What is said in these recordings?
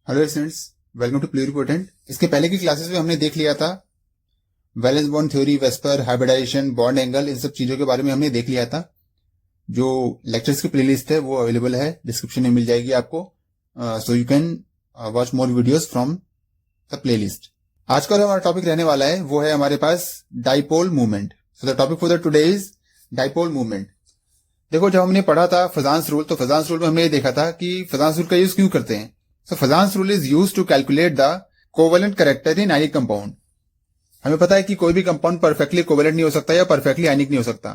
Hello students, welcome to pluripotent. इसके पहले की क्लासेस में हमने देख लिया था valence bond theory, VSEPR, hybridization, bond angle, इन सब चीजों के बारे में हमने देख लिया था। जो लेक्चर्स की प्लेलिस्ट है वो अवेलेबल है, डिस्क्रिप्शन में मिल जाएगी आपको। सो you can watch more videos from the playlist. आज का हमारा टॉपिक रहने वाला है वो है हमारे पास dipole movement. So the topic for the today is dipole movement. देखो, जब हमने पढ़ा था फजांस रूल, तो फजांस रूल में हमने ये देखा था कि फजांस रूल का यूज क्यों करते हैं। So Fazan's rule is used to calculate the covalent character in any compound। हमें पता है कि कोई भी कंपाउंड परफेक्टली कोवेलेंट नहीं हो सकता या परफेक्टली आयनिक नहीं हो सकता।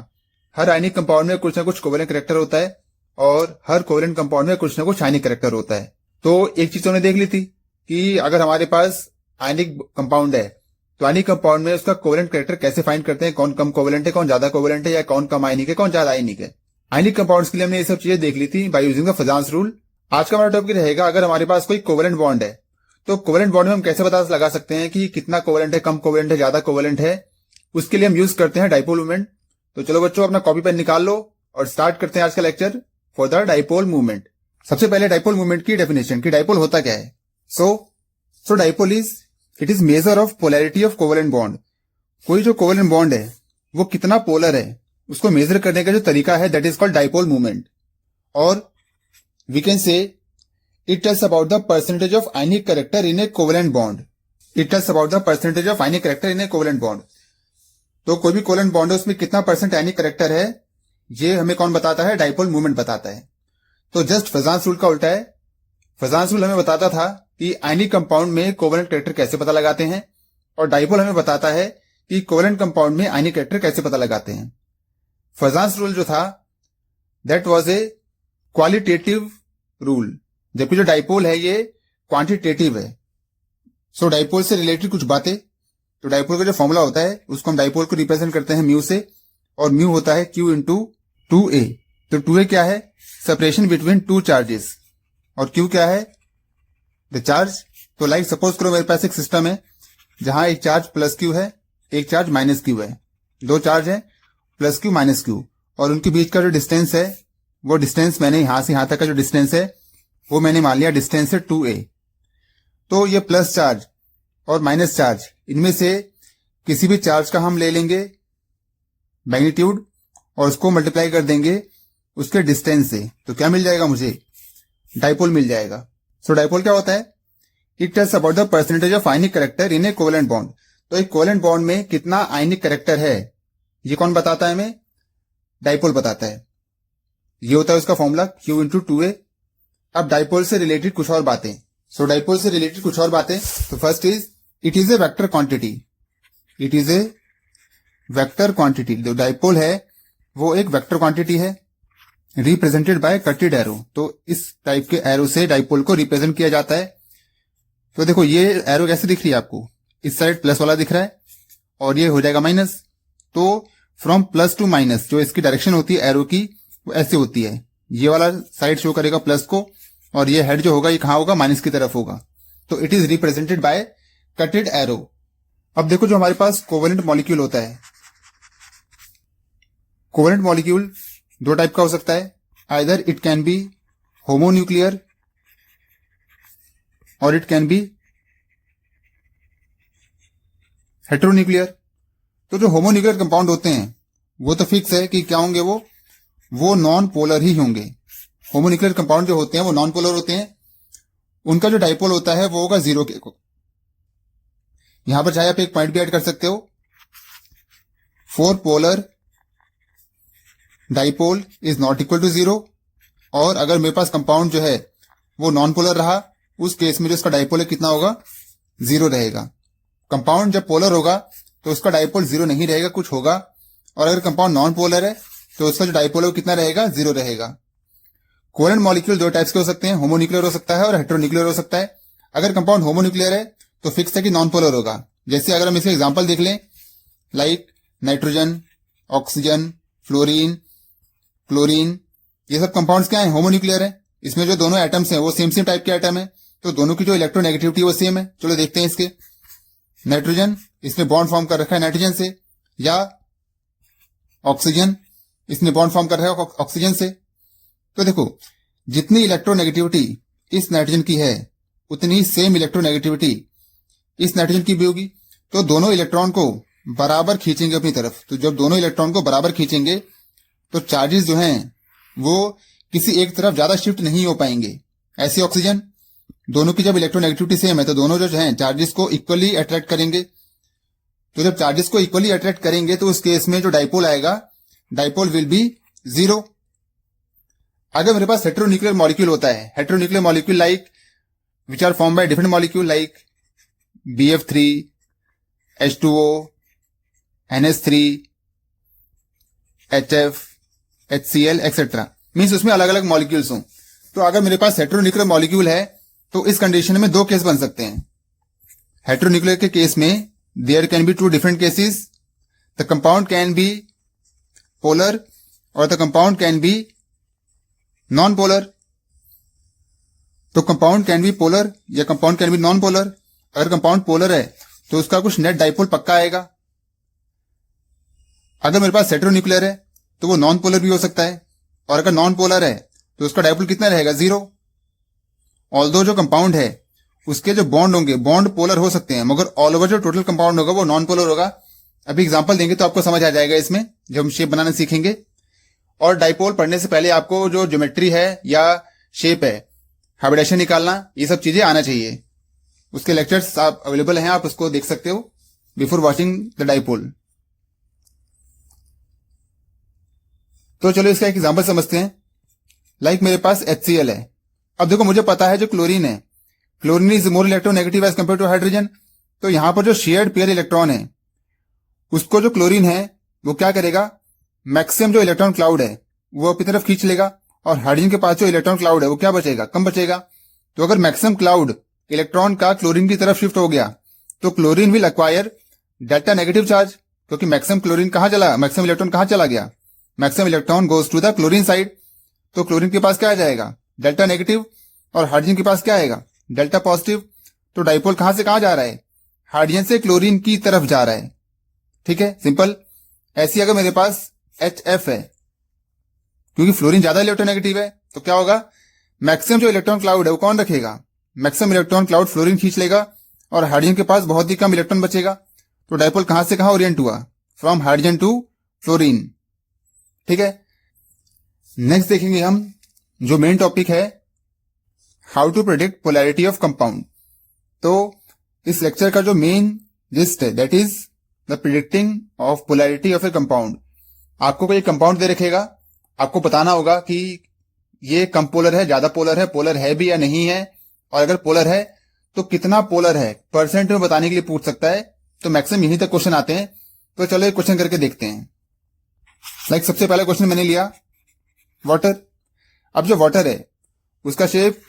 हर आयनिक कंपाउंड में कुछ ना कुछ कोवेलेंट कैरेक्टर होता है और हर कोवेलेंट कंपाउंड में कुछ ना कुछ आयनिक कैरेक्टर होता है। तो एक चीज तो हमने देख ली थी कि अगर हमारे पास आयनिक कंपाउंड है तो आयनिक कंपाउंड में उसका कोवेलेंट कैरेक्टर कैसे फाइंड करते हैं, कौन कम कोवेलेंट है, कौन ज्यादा कोवेलेंट है, या कौन कम आयनिक है, कौन ज्यादा आयनिक है। आयनिक कंपाउंड्स के लिए हमने ये सब चीजें देख ली थी by using the Fajans rule. आज का हमारा टॉपिक रहेगा, अगर हमारे पास कोई कोवेलेंट बॉन्ड है तो कोवेलेंट बॉन्ड में हम कैसे पता लगा सकते हैं कि कितना कोवेलेंट है, कम कोवेलेंट है, ज्यादा कोवेलेंट है। उसके लिए हम यूज करते हैं डाइपोल मूवमेंट। तो चलो बच्चों, अपना कॉपी पेन निकाल लो और स्टार्ट करते हैं आज का lecture for the dipole movement. सबसे पहले डाइपोल मूवमेंट की डेफिनेशन कि डाइपोल होता क्या है। So dipole it is measure of polarity of covalent bond. कोई जो कोवेलेंट बॉन्ड है वो कितना पोलर है उसको मेजर करने का जो तरीका है that is called dipole movement. और we can say it tells about the percentage of ionic character in a covalent bond. It tells about the percentage of ionic character in a covalent bond. तो कोई भी covalent bond है उसमें कितना percent आयनिक character है ये हमें कौन बताता है, डाइपोल मूवमेंट बताता है। तो जस्ट फजांस रूल का उल्टा है। फजांस रूल हमें बताता था कि आयनिक कंपाउंड में कोवेलेंट कैरेक्टर कैसे पता लगाते हैं, और डाइपोल हमें बताता है कि कोवेलेंट कंपाउंड में आयनिक कैरेक्टर कैसे पता लगाते हैं। फजांस रूल जो था that was a qualitative rule, जबकि जो डाइपोल है ये क्वांटिटेटिव है। सो डाइपोल से रिलेटेड कुछ बातें। तो डाइपोल का जो फॉर्मूला होता है उसको हम डाइपोल को रिप्रेजेंट करते हैं म्यू से, और म्यू होता है Q इंटू 2a। तो 2a क्या है, सेपरेशन बिटवीन टू चार्जेस, और Q क्या है, द चार्ज। तो लाइक सपोज करो मेरे पास एक सिस्टम है जहां एक चार्ज प्लस Q है, एक चार्ज माइनस Q है। दो चार्ज है प्लस Q माइनस Q, और उनके बीच का जो डिस्टेंस है वो डिस्टेंस मैंने यहां से यहां तक का जो डिस्टेंस है वो मैंने मान लिया डिस्टेंस है 2a। तो ये प्लस चार्ज और माइनस चार्ज, इनमें से किसी भी चार्ज का हम ले लेंगे मैग्नीट्यूड और उसको मल्टीप्लाई कर देंगे उसके डिस्टेंस से, तो क्या मिल जाएगा मुझे, डाइपोल मिल जाएगा। सो डाइपोल क्या होता है, it tells about the percentage of ionic character in A covalent bond. तो एक कोवेलेंट बॉन्ड में कितना आयनिक कैरेक्टर है ये कौन बताता है, हमें डाइपोल बताता है। ये होता है उसका फॉर्मूला Q इंटू 2a। अब डाइपोल से रिलेटेड कुछ और बातें। सो डाइपोल से रिलेटेड कुछ और बातें। तो first is it is a vector quantity. It is a vector quantity. जो डाइपोल है वो एक वेक्टर क्वांटिटी है रिप्रेजेंटेड बाय कटेड एरो। तो इस टाइप के एरो से डाइपोल को रिप्रेजेंट किया जाता है। तो देखो ये एरो कैसे दिख रही है आपको, इस साइड प्लस वाला दिख रहा है और ये हो जाएगा माइनस। तो फ्रॉम प्लस टू माइनस जो इसकी डायरेक्शन होती है एरो की वो ऐसे होती है। ये वाला साइड शो करेगा प्लस को, और ये हेड जो होगा ये कहां होगा, माइनस की तरफ होगा। तो it is represented by कटेड arrow. अब देखो, जो हमारे पास कोवेलेंट मॉलिक्यूल होता है, कोवेलेंट मॉलिक्यूल दो टाइप का हो सकता है। Either it can be homonuclear और इट कैन बी हेटेरोन्यूक्लियर। तो जो होमोन्यूक्लियर कंपाउंड होते हैं वो तो फिक्स है कि क्या होंगे, वो नॉन पोलर ही होंगे। होमोन्यूक्लियर कंपाउंड जो होते हैं वो नॉन पोलर होते हैं। उनका जो डाइपोल होता है वो होगा 0 के। यहां पर चाहे आप एक पॉइंट भी ऐड कर सकते हो। 4 polar dipole is not equal to 0। और अगर मेरे पास कंपाउंड जो है वो नॉन पोलर रहा, उस केस में जो उसका डाइपोल है कितना होगा, 0 रहेगा। कंपाउंड जब पोलर होगा तो उसका डाइपोल 0 नहीं रहेगा, कुछ होगा। और अगर कंपाउंड नॉन पोलर है तो उसका जो डाइपोल है वो कितना रहेगा, 0 रहेगा। कोवेलेंट मॉलिक्यूल दो टाइप्स के हो सकते हैं, होमोन्यूक्लियर हो सकता है और हेटेरोन्यूक्लियर हो सकता है। अगर कंपाउंड होमोन्यूक्लियर है तो फिक्स है कि नॉन पोलर होगा। जैसे अगर हम इसके एग्जांपल देख लें, like nitrogen, oxygen, fluorine, chlorine, ये सब कंपाउंड्स क्या है, होमोन्यूक्लियर है। इसमें जो दोनों एटम्स हैं वो सेम सेम टाइप के एटम है, तो दोनों की जो इलेक्ट्रोनेगेटिविटी वो सेम है। चलो देखते हैं इसके। नाइट्रोजन, इसने बॉन्ड फॉर्म कर रखा है नाइट्रोजन से, या ऑक्सीजन, इसने बॉन्ड फॉर्म कर रखा है ऑक्सीजन से। तो देखो, जितनी इलेक्ट्रोनेगेटिविटी इस नाइट्रोजन की है उतनी सेम इलेक्ट्रोनेगेटिविटी इस नाइट्रोजन की भी होगी। तो दोनों इलेक्ट्रॉन को बराबर खींचेंगे अपनी तरफ। तो जब दोनों इलेक्ट्रॉन को बराबर खींचेंगे तो चार्जेस जो हैं वो किसी एक तरफ ज्यादा शिफ्ट नहीं हो पाएंगे। ऐसे ऑक्सीजन दोनों की जब इलेक्ट्रोनेगेटिविटी सेम है तो दोनों जो हैं चार्जेस को इक्वली अट्रैक्ट करेंगे। तो जब चार्जेस को इक्वली अट्रैक्ट करेंगे तो उस केस में जो डाइपोल आएगा, डाइपोल विल बी 0। अगर मेरे पास हेटेरोन्यूक्लियर मॉलिक्यूल होता है, heteronuclear molecule like which are form by different molecule like BF3, H2O, NH3, HF, HCl etcetera, means उसमें अलग अलग मॉलिक्यूल्स हों। तो अगर मेरे पास हेटेरोन्यूक्लियर मॉलिक्यूल है तो इस कंडीशन में दो केस बन सकते हैं। हेटेरोन्यूक्लियर के केस में there can be 2 different cases. The compound can be polar और the compound can be non polar. तो कंपाउंड कैन बी पोलर या compound can be non polar. अगर कंपाउंड पोलर है तो उसका कुछ नेट डाइपोल पक्का आएगा। अगर मेरे पास हेटेरोन्यूक्लियर है तो वो नॉन पोलर भी हो सकता है, और अगर नॉन पोलर है तो उसका डाइपोल कितना रहेगा, 0। ऑल्दो जो कंपाउंड है उसके जो बॉन्ड होंगे, बॉन्ड पोलर हो सकते हैं, मगर ऑल ओवर जो टोटल कंपाउंड होगा वो नॉन पोलर होगा। अभी एग्जांपल देंगे तो आपको समझ आ जाएगा इसमें, जब हम शेप बनाना सीखेंगे। और डाइपोल पढ़ने से पहले आपको जो ज्योमेट्री है या शेप है, हाइब्रिडेशन निकालना, ये सब चीजें आना चाहिए। उसके लेक्चर्स आप अवेलेबल हैं, आप उसको देख सकते हो बिफोर वॉचिंग द डाइपोल। तो चलो इसका एक एग्जांपल समझते हैं। लाइक मेरे पास HCl है। अब देखो मुझे पता है जो क्लोरीन है, chlorine is more electronegative as compare to hydrogen. तो यहां पर जो शेयर्ड पेयर इलेक्ट्रॉन है उसको जो क्लोरीन है वो क्या करेगा, मैक्सिमम जो इलेक्ट्रॉन क्लाउड है वो अपनी तरफ खींच लेगा, और हाइड्रोजन के पास जो इलेक्ट्रॉन क्लाउड है वो क्या बचेगा, कम बचेगा। तो अगर मैक्सिमम क्लाउड इलेक्ट्रॉन का क्लोरीन की तरफ शिफ्ट हो गया तो chlorine will acquire delta negative charge, क्योंकि मैक्सिमम क्लोरीन कहां चला, मैक्सिमम इलेक्ट्रॉन कहां चला गया, maximum electron goes to the chlorine side. तो क्लोरीन के पास क्या आ जाएगा, डेल्टा नेगेटिव, और हाइड्रोजन के पास क्या आएगा, डेल्टा पॉजिटिव। तो डाइपोल कहां से कहां जा रहा है, हाइड्रोजन से क्लोरीन की तरफ जा रहा है। ठीक है, सिंपल। ऐसी अगर मेरे पास HF है, क्योंकि फ्लोरीन ज्यादा इलेक्ट्रोनेगेटिव है, तो क्या होगा, मैक्सिमम जो इलेक्ट्रॉन क्लाउड है वो कौन रखेगा, मैक्सिमम इलेक्ट्रॉन क्लाउड फ्लोरीन खींच लेगा, और हाइड्रोजन के पास बहुत ही कम इलेक्ट्रॉन बचेगा। तो डाइपोल कहां से कहां ओरिएंट हुआ, फ्रॉम हाइड्रोजन टू फ्लोरीन। ठीक है, नेक्स्ट देखेंगे हम जो मेन टॉपिक है, how to predict polarity of compound. तो इस लेक्चर का जो मेन जिस्ट है that is the predicting of polarity of a compound. आपको कोई कंपाउंड दे रखेगा, आपको बताना होगा कि ये कम पोलर है, ज्यादा पोलर है भी या नहीं है, और अगर पोलर है तो कितना पोलर है, परसेंट में बताने के लिए पूछ सकता है। तो मैक्सिमम यहीं तक क्वेश्चन आते हैं। तो चलो एक क्वेश्चन करके देखते हैं। लाइक सबसे पहला क्वेश्चन मैंने लिया वाटर। अब जो वाटर है उसका शेप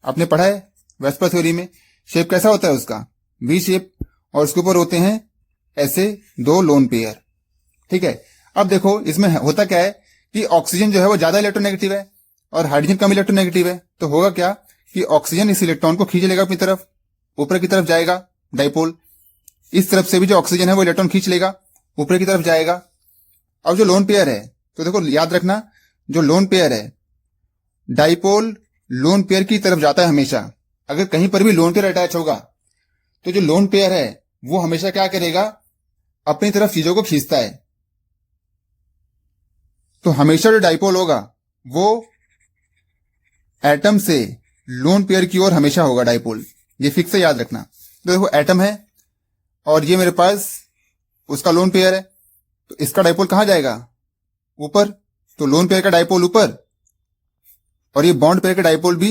आपने पढ़ा है वेस्पर थ्योरी में, शेप कैसा होता है उसका, वी शेप, और उसके ऊपर होते हैं ऐसे 2 लोन पेयर। ठीक है, अब देखो इसमें होता क्या है कि ऑक्सीजन जो है वो ज्यादा इलेक्ट्रोनेगेटिव है और हाइड्रोजन कम इलेक्ट्रोनेगेटिव है। तो होगा क्या कि ऑक्सीजन इस इलेक्ट्रॉन को खींच लेगा अपनी तरफ, ऊपर की तरफ जाएगा डाइपोल। इस तरफ से भी जो ऑक्सीजन है वो इलेक्ट्रॉन खींच लेगा, ऊपर की तरफ जाएगा। अब जो लोन पेयर है, तो देखो याद रखना, जो लोन पेयर है, डाइपोल लोन पेयर की तरफ जाता है हमेशा। अगर कहीं पर भी लोन पेयर अटैच होगा तो जो लोन पेयर है वो हमेशा क्या करेगा, अपनी तरफ चीजों को खींचता है। तो हमेशा जो डाइपोल होगा वो एटम से लोन पेयर की ओर हमेशा होगा डाइपोल, ये फिक्स है, याद रखना। तो देखो एटम है और ये मेरे पास उसका लोन पेयर है, तो इसका डाइपोल कहां जाएगा, ऊपर। तो लोन पेयर का डाइपोल ऊपर और ये बॉन्ड पेयर का डाइपोल भी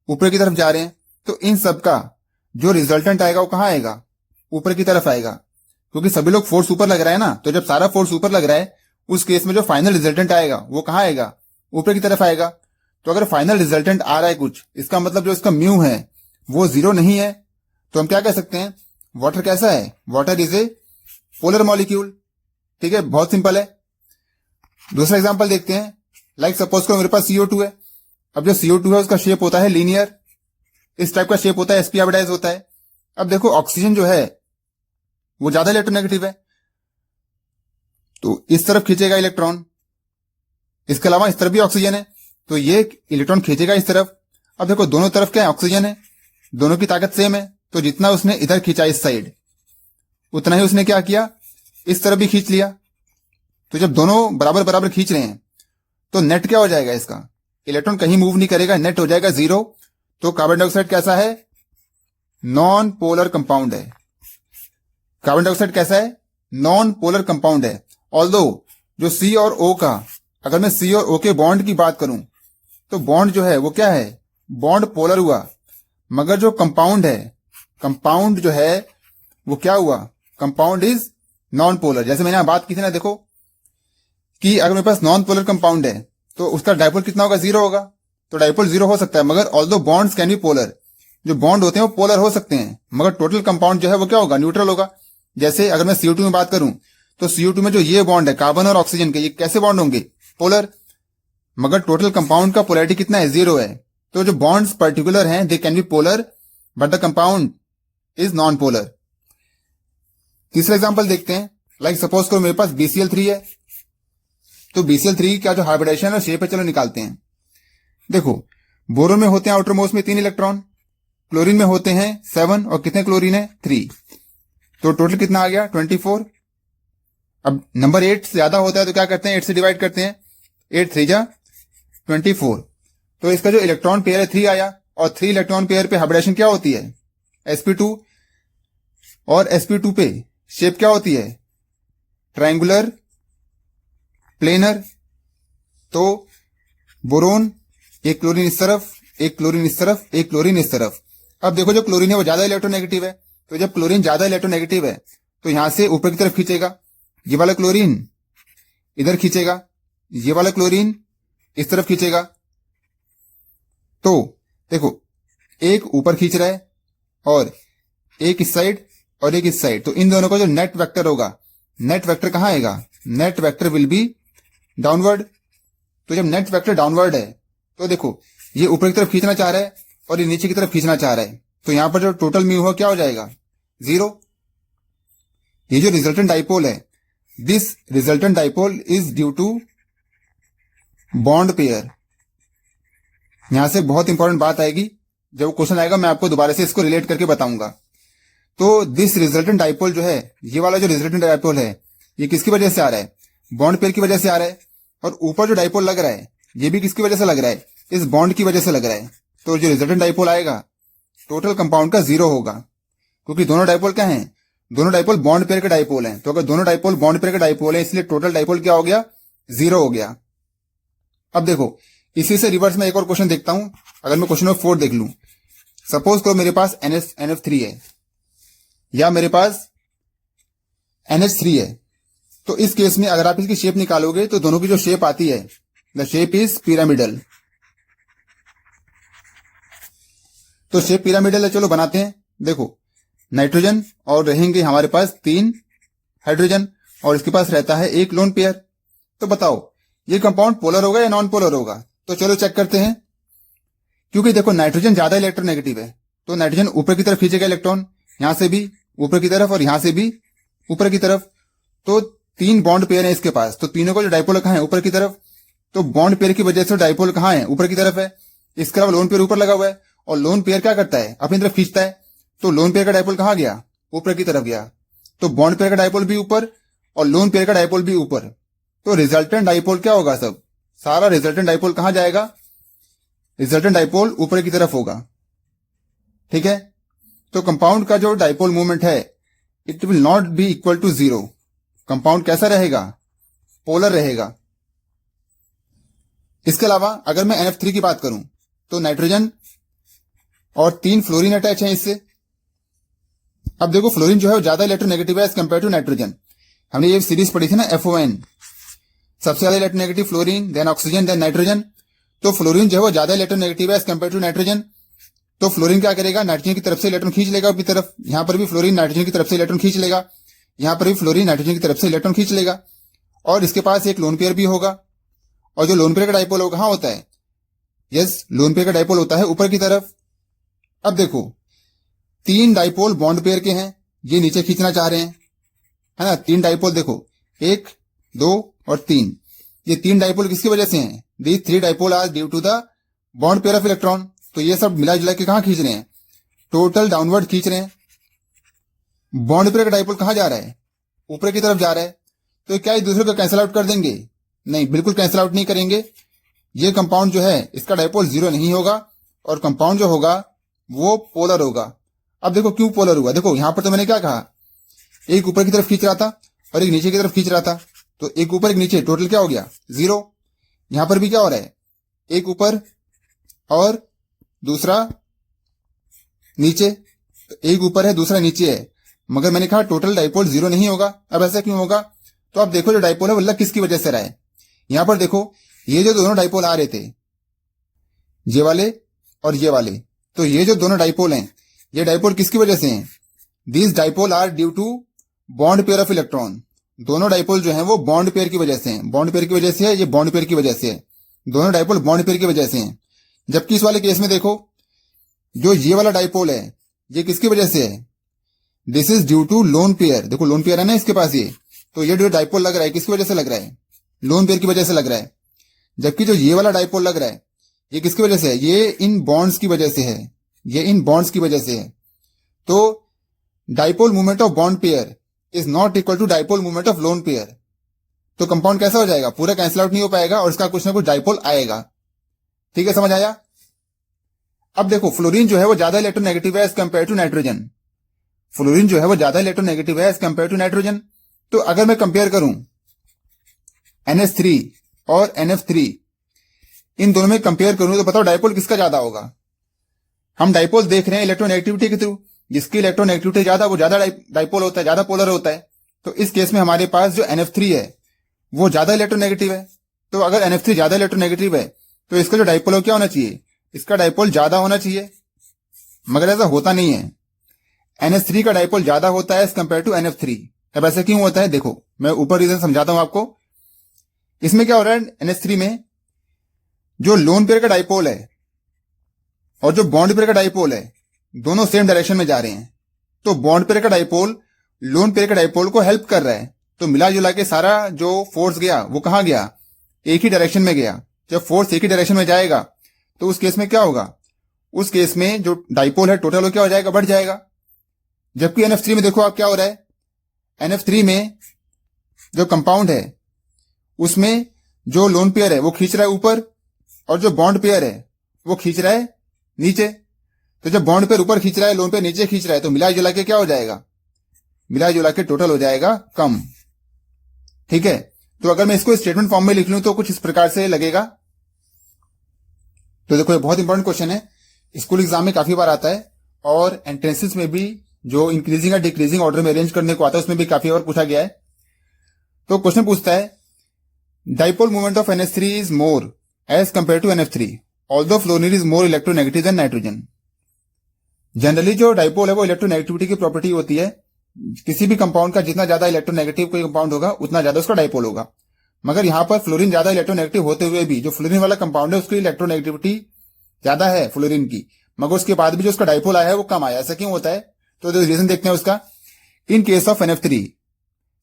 ऊपर की तरफ जा रहे हैं। तो इन सब का जो रिजल्टेंट आएगा वो कहां आएगा, ऊपर की तरफ आएगा, क्योंकि सभी लोग फोर्स ऊपर लग रहा है ना। तो जब सारा फोर्स ऊपर लग रहा है उस केस में जो फाइनल रिजल्टेंट आएगा वो कहां आएगा, ऊपर की तरफ आएगा। तो अगर फाइनल रिजल्टेंट आ रहा है कुछ, इसका मतलब जो इसका म्यू है वो 0 नहीं है। तो हम क्या कह सकते हैं, वाटर कैसा है, water is a polar molecule. ठीक है, बहुत सिंपल है। दूसरा एग्जांपल देखते हैं। लाइक सपोज करो मेरे पास CO2 है। अब जो CO2 है उसका शेप होता है लीनियर, इस टाइप का शेप होता है, sp हाइब्रिडाइज होता है। अब देखो ऑक्सीजन जो है वो ज्यादा इलेक्ट्रोनेगेटिव है, तो इस तरफ खींचेगा इलेक्ट्रॉन। इसके अलावा इस तरफ भी ऑक्सीजन है, तो ये इलेक्ट्रॉन खींचेगा इस तरफ। अब देखो दोनों तरफ क्या है, ऑक्सीजन है, दोनों की ताकत सेम है, तो जितना उसने इधर खींचा इस साइड, उतना ही उसने क्या किया, इस तरफ भी खींच लिया। तो जब दोनों बराबर बराबर खींच रहे हैं तो नेट क्या हो जाएगा इसका, इलेक्ट्रॉन कहीं मूव नहीं करेगा, नेट हो जाएगा 0। तो कार्बन डाइऑक्साइड कैसा है, नॉन पोलर कंपाउंड है। कार्बन डाइऑक्साइड कैसा है, नॉन पोलर कंपाउंड है। ऑल्दो जो सी और ओ का, अगर मैं सी और ओ के बॉन्ड की बात करूं तो बॉन्ड जो है वो क्या है, बॉन्ड पोलर हुआ। मगर जो कंपाउंड है, कंपाउंड जो है वो क्या हुआ, कंपाउंड इज नॉन पोलर। जैसे मैंने यहां बात की थी ना, देखो कि अगर मेरे पास नॉन पोलर कंपाउंड है तो उसका डाइपोल कितना होगा, 0 होगा। तो डाइपोल 0 हो सकता है, मगर although bonds can be polar, जो बॉन्ड होते हैं वो पोलर हो सकते हैं, मगर टोटल कंपाउंड जो है वो क्या होगा, न्यूट्रल होगा। जैसे अगर मैं CO2 में बात करूं तो CO2 में जो ये बॉन्ड है कार्बन और ऑक्सीजन के, ये कैसे बॉन्ड होंगे, पोलर। मगर टोटल कंपाउंड का पोलैरिटी कितना है, 0 है। तो जो बॉन्ड्स पर्टिकुलर हैं they can be polar but the compound is non polar. तीसरा एग्जांपल देखते हैं। लाइक सपोज करो मेरे पास BCl3 है, तो BCl3 का जो हाइब्रिडेशन और शेप है, चलो निकालते हैं। देखो बोरोन में होते हैं आउटर मोस्ट में 3 इलेक्ट्रॉन, क्लोरीन में होते हैं 7, और कितने क्लोरीन है, 3। तो टोटल कितना आ गया, 24। अब नंबर 8 से ज्यादा होता है तो क्या करते हैं, 8 से डिवाइड करते हैं, 8 3 जा 24। तो इसका जो इलेक्ट्रॉन पेयर है 3 आया, और 3 इलेक्ट्रॉन पेयर पे हाइब्रिडेशन क्या होती है, sp2, और sp2 पे शेप क्या होती है, ट्रायंगुलर प्लेनर। तो बोरोन, एक क्लोरीन इस तरफ, एक क्लोरीन इस तरफ, एक क्लोरीन इस तरफ। अब देखो जो क्लोरीन है वो ज्यादा इलेक्ट्रोनेगेटिव है, तो जब क्लोरीन ज्यादा इलेक्ट्रोनेगेटिव है तो यहां से ऊपर की तरफ खींचेगा, ये वाला क्लोरीन इधर खींचेगा, ये वाला क्लोरीन इस तरफ खींचेगा। तो देखो एक ऊपर खींच रहा है और एक इस साइड और एक इस साइड, तो इन दोनों का जो नेट वेक्टर होगा, नेट वेक्टर कहां आएगा, net vector will be downward. तो जब नेट वेक्टर डाउनवर्ड है तो देखो ये ऊपर की तरफ खींचना चाह रहा है और ये नीचे की तरफ खींचना चाह रहा है, तो यहां पर जो टोटल म्यू हो क्या हो जाएगा, 0। ये जो रिजल्टेंट डाइपोल है, this resultant dipole is due to bond pair. यहां से बहुत इंपॉर्टेंट बात आएगी, जब क्वेश्चन आएगा मैं आपको दोबारा से इसको रिलेट करके बताऊंगा। तो दिस रिजल्टेंट डाइपोल जो है, ये वाला जो रिजल्टेंट डाइपोल है, ये किसकी वजह से आ रहा है, बॉन्ड पेयर की वजह से आ रहा है। और ऊपर जो डाइपोल लग रहा है ये भी किसकी वजह से लग रहा है, इस बॉन्ड की वजह से लग रहा है। तो जो रिजल्टेंट डाइपोल आएगा टोटल कंपाउंड का 0 होगा, क्योंकि दोनों डाइपोल क्या हैं, दोनों डाइपोल बॉन्ड पेयर के डाइपोल हैं। तो अगर दोनों डाइपोल बॉन्ड पेयर के डाइपोल हैं, इसलिए टोटल डाइपोल क्या हो गया, 0 हो गया। अब देखो इसी से रिवर्स में एक और क्वेश्चन देखता हूं। अगर मैं क्वेश्चन नंबर 4 देख लूं, सपोज करो मेरे पास NF3 है या मेरे पास NH3 है, तो इस केस में अगर आप इसकी शेप निकालोगे तो दोनों की जो शेप आती है, द शेप इज पिरामिडल। तो शेप पिरामिडल है, चलो बनाते हैं। देखो नाइट्रोजन और रहेंगे हमारे पास 3 हाइड्रोजन, और इसके पास रहता है 1 लोन पेयर। तो बताओ ये कंपाउंड पोलर होगा या नॉन पोलर होगा, तो चलो चेक करते हैं। क्योंकि देखो नाइट्रोजन ज्यादा इलेक्ट्रोनेगेटिव है, तो नाइट्रोजन ऊपर की तरफ खींचेगा इलेक्ट्रॉन, यहां से भी ऊपर की तरफ और यहां से भी ऊपर की तरफ। तो 3 बॉन्ड पेयर है इसके पास, तो तीनों का जो डाइपोल कहां है, ऊपर की तरफ। तो बॉन्ड पेयर की वजह से डाइपोल कहां है, ऊपर की तरफ है। इसके अलावा लोन पेयर ऊपर लगा हुआ है, और लोन पेयर क्या करता है, अपनी तरफ खींचता है। तो लोन पेयर का डाइपोल कहां गया, ऊपर की तरफ गया। तो बॉन्ड पेयर का डाइपोल भी ऊपर और लोन पेयर का डाइपोल भी ऊपर। तो रिजल्टेंट डाइपोल क्या होगा, सब सारा रिजल्टेंट डाइपोल कहां जाएगा, रिजल्टेंट डाइपोल ऊपर की तरफ होगा। ठीक है, तो कंपाउंड का जो डाइपोल मूवमेंट है it will not be equal to 0। Compound कैसा रहेगा, पोलर रहेगा। इसके अलावा अगर मैं NF3 की बात करूं तो नाइट्रोजन और 3 फ्लोरीन अटैच है इससे। अब देखो फ्लोरीन जो है वो ज्यादा इलेक्ट्रोनेगेटिव है एज कंपेयर टू नाइट्रोजन। हमने ये सीरीज पढ़ी थी ना FON, सबसे ज्यादा electronegative fluorine, then oxygen, then nitrogen. तो फ्लोरीन जो है वो ज्यादा इलेक्ट्रोनेगेटिव है एज कंपेयर टू नाइट्रोजन। तो फ्लोरीन क्या करेगा, नाइट्रोजन की तरफ से इलेक्ट्रॉन खींच लेगा अपनी तरफ। यहां पर भी फ्लोरीन नाइट्रोजन की तरफ से इलेक्ट्रॉन खींच लेगा, यहां पर भी फ्लोरीन नाइट्रोजन की तरफ से इलेक्ट्रॉन खींच लेगा। और इसके पास एक लोन पेयर भी होगा, और जो लोन पेयर का डाइपोल होगा कहां होता है, यस लोन पेयर का डाइपोल होता है ऊपर की तरफ। अब देखो 3 डाइपोल बॉन्ड पेयर के हैं, ये नीचे खींचना चाह रहे हैं, है ना। 3 डाइपोल देखो, 1 2 और 3। ये 3 डाइपोल किसकी वजह से हैं, these 3 dipole are due to the bond pair of electron. तो ये सब मिला जुला के कहां खींच रहे हैं, टोटल डाउनवर्ड खींच रहे हैं, बॉन्ड पेयर का डाइपोल कहां जा रहा है, ऊपर की तरफ जा रहा है, तो क्या एक दूसरे को कैंसिल आउट कर देंगे? नहीं, बिल्कुल कैंसिल आउट नहीं करेंगे। ये कंपाउंड जो है इसका डाइपोल जीरो नहीं होगा और कंपाउंड जो होगा वो पोलर होगा। अब देखो क्यों पोलर हुआ, देखो यहां पर तो मैंने क्या कहा, एक ऊपर की तरफ खींच रहा था और एक नीचे की तरफ खींच रहा था, तो एक ऊपर एक नीचे, टोटल क्या हो गया, जीरो। यहां पर भी क्या हो रहा है, एक ऊपर और दूसरा नीचे, तो एक ऊपर है दूसरा नीचे है, मगर मैंने कहा टोटल डाइपोल जीरो नहीं होगा। अब ऐसा क्यों होगा, तो अब देखो जो डाइपोल है वो लग किसकी वजह से रहा है। यहां पर देखो ये जो दोनों डाइपोल आ रहे थे, ये वाले और ये वाले, तो ये जो दोनों डाइपोल हैं ये डाइपोल किसकी वजह से हैं, these dipole are due to bond pair of electron. दोनों डाइपोल जो हैं वो बॉन्ड पेयर की वजह से हैं, बॉन्ड पेयर की वजह से है, ये बॉन्ड पेयर की वजह से है, दोनों डाइपोल बॉन्ड पेयर की वजह से हैं। जबकि इस वाले केस में देखो जो ये वाला डाइपोल है ये किसकी वजह से है, this is due to lone pair. देखो लोन पेयर है ना इसके पास ये, तो ये जो डाइपोल लग रहा है किसकी वजह से लग रहा है, लोन पेयर की वजह से लग रहा है। जबकि जो ये वाला डाइपोल लग रहा है ये किसकी वजह से है, ये इन बॉन्ड्स की वजह से है, ये इन बॉन्ड्स की वजह से है। तो dipole movement of bond pair is not equal to dipole movement of lone pair. तो कंपाउंड कैसा हो जाएगा, पूरा कैंसिल आउट नहीं हो पाएगा और इसका कुछ ना कुछ डाइपोल आएगा। ठीक है, समझ आया। अब देखो फ्लोरीन जो है वो ज्यादा इलेक्ट्रोनेगेटिव है as compare to nitrogen, fluorine जो है वो ज्यादा इलेक्ट्रोनेगेटिव है एज कंपेयर टू नाइट्रोजन। तो अगर मैं कंपेयर करूं NH3 और NF3, इन दोनों में कंपेयर करूं तो बताओ डाइपोल किसका ज्यादा होगा। हम डाइपोल देख रहे हैं इलेक्ट्रोनेगेटिविटी के थ्रू, जिसकी इलेक्ट्रोनेगेटिविटी ज्यादा वो ज्यादा डाइपोल होता है, ज्यादा पोलर होता है। तो इस केस में हमारे पास जो NF3 है वो ज्यादा इलेक्ट्रोनेगेटिव है। तो अगर NF3 ज्यादा इलेक्ट्रोनेगेटिव है तो इसका जो डाइपोल हो क्या होना चाहिए, इसका डाइपोल ज्यादा होना चाहिए, मगर ऐसा होता नहीं है। NH3 का डाइपोल ज्यादा होता है एज कंपेयर टू NF3। अब ऐसा क्यों होता है, देखो मैं ऊपर रीजन समझाता हूं आपको। इसमें क्या हो रहा है, NH3 में जो लोन पेयर का डाइपोल है और जो बॉन्ड पेयर का डाइपोल है दोनों सेम डायरेक्शन में जा रहे हैं। तो बॉन्ड पेयर का डाइपोल लोन पेयर का डाइपोल को हेल्प कर रहा है, तो मिला जुला के सारा जो फोर्स गया वो कहां गया, एक ही डायरेक्शन में गया। जब फोर्स एक ही डायरेक्शन में जाएगा तो उस केस में क्या होगा, उस केस में जो डाइपोल है टोटल वो क्या हो जाएगा, बढ़ जाएगा। जबकि NF3 में देखो आप क्या हो रहा है, NF3 में जो कंपाउंड है उसमें जो लोन पेयर है वो खींच रहा है ऊपर और जो बॉन्ड पेयर है वो खींच रहा है नीचे। तो जब बॉन्ड पेयर ऊपर खींच रहा है लोन पेयर नीचे खींच रहा है तो मिला जुला के क्या हो जाएगा, मिला जुला के टोटल हो जाएगा कम। ठीक है, तो अगर मैं इसको स्टेटमेंट फॉर्म में लिख लूं तो कुछ इस प्रकार से लगेगा। तो देखो ये बहुत इंपॉर्टेंट क्वेश्चन है, स्कूल एग्जाम में काफी बार आता है और एंट्रेंसेस में भी जो इंक्रीजिंग या डिक्रीजिंग ऑर्डर में अरेंज करने को आता है उसमें भी काफी बार पूछा गया है। तो क्वेश्चन पूछता है dipole movement of NH3 is more as compare to NF3 although fluorine is more electronegative than nitrogen. Generally जो डाइपोल है वो इलेक्ट्रोनेगेटिविटी की प्रॉपर्टी होती है, किसी भी कंपाउंड का जितना ज्यादा इलेक्ट्रोनेगेटिव कोई कंपाउंड होगा उतना ज्यादा उसका डाइपोल होगा। मगर यहां पर फ्लोरीन ज्यादा इलेक्ट्रोनेगेटिव होते हुए भी जो फ्लोरीन वाला कंपाउंड है उसकी इलेक्ट्रोनेगेटिविटी ज्यादा है फ्लोरीन की, मगर उसके बाद भी जो उसका डाइपोल आया है वो कम आया। ऐसा क्यों होता है, तो रीजन देखते हैं उसका। In case of NF3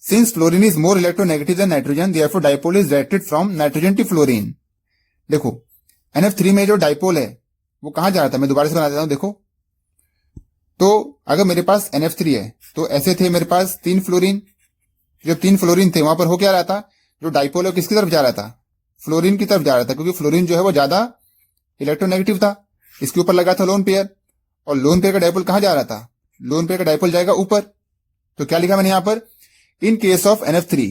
since fluorine is more electronegative than nitrogen therefore dipole is directed from nitrogen to fluorine. देखो NF3 में जो डाइपोल है वो कहां जा रहा था, मैं दोबारा से बना देता हूं। देखो तो अगर मेरे पास NF3 है तो ऐसे थे मेरे पास 3 फ्लोरीन, जब 3 फ्लोरीन थे वहां पर हो क्या रहा था, जो डाइपोल है किसकी तरफ जा रहा था, फ्लोरीन की तरफ जा रहा था, क्योंकि फ्लोरीन जो है वो ज्यादा इलेक्ट्रोनेगेटिव था। इसके ऊपर लगा था लोन पेयर और लोन पेयर का डाइपोल कहां जा रहा था, लोन पेयर का डाइपोल जाएगा ऊपर। तो क्या लिखा मैंने यहां पर, in case of NF3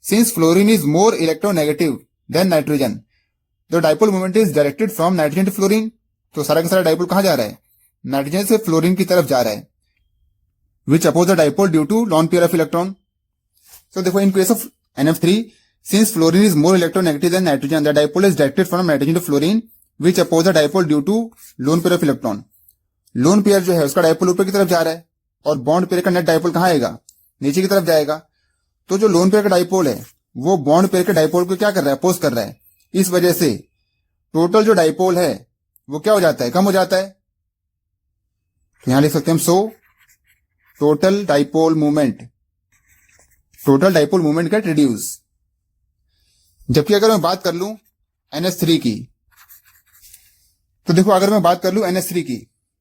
since fluorine is more electronegative than nitrogen the dipole movement is directed from nitrogen to fluorine. तो सारा का सारा डाइपोल कहां जा रहा है, नाइट्रोजन से फ्लोरीन की तरफ जा रहा है, which oppose the dipole due to lone pair of electron. तो देखो in case of NF3 since fluorine is more electronegative than nitrogen the dipole is directed from nitrogen to fluorine which oppose the dipole due to lone pair of electron. Lone pair जो है उसका dipole ऊपर की तरफ जा रहा है और बॉन्ड पेयर का नेट डाइपोल कहां आएगा, नीचे की तरफ जाएगा। तो जो लोन पेयर का डाइपोल है वो बॉन्ड पेयर के डाइपोल को क्या कर रहा है, अपोज कर रहा है। इस वजह से टोटल जो डाइपोल है वो क्या हो जाता है, कम हो जाता है। तो यहां लिख सकते हैं हम, so total dipole movement get reduce. जबकि अगर मैं बात कर लूं NH3 की, तो देखो अगर मैं बात कर लूं NH3 की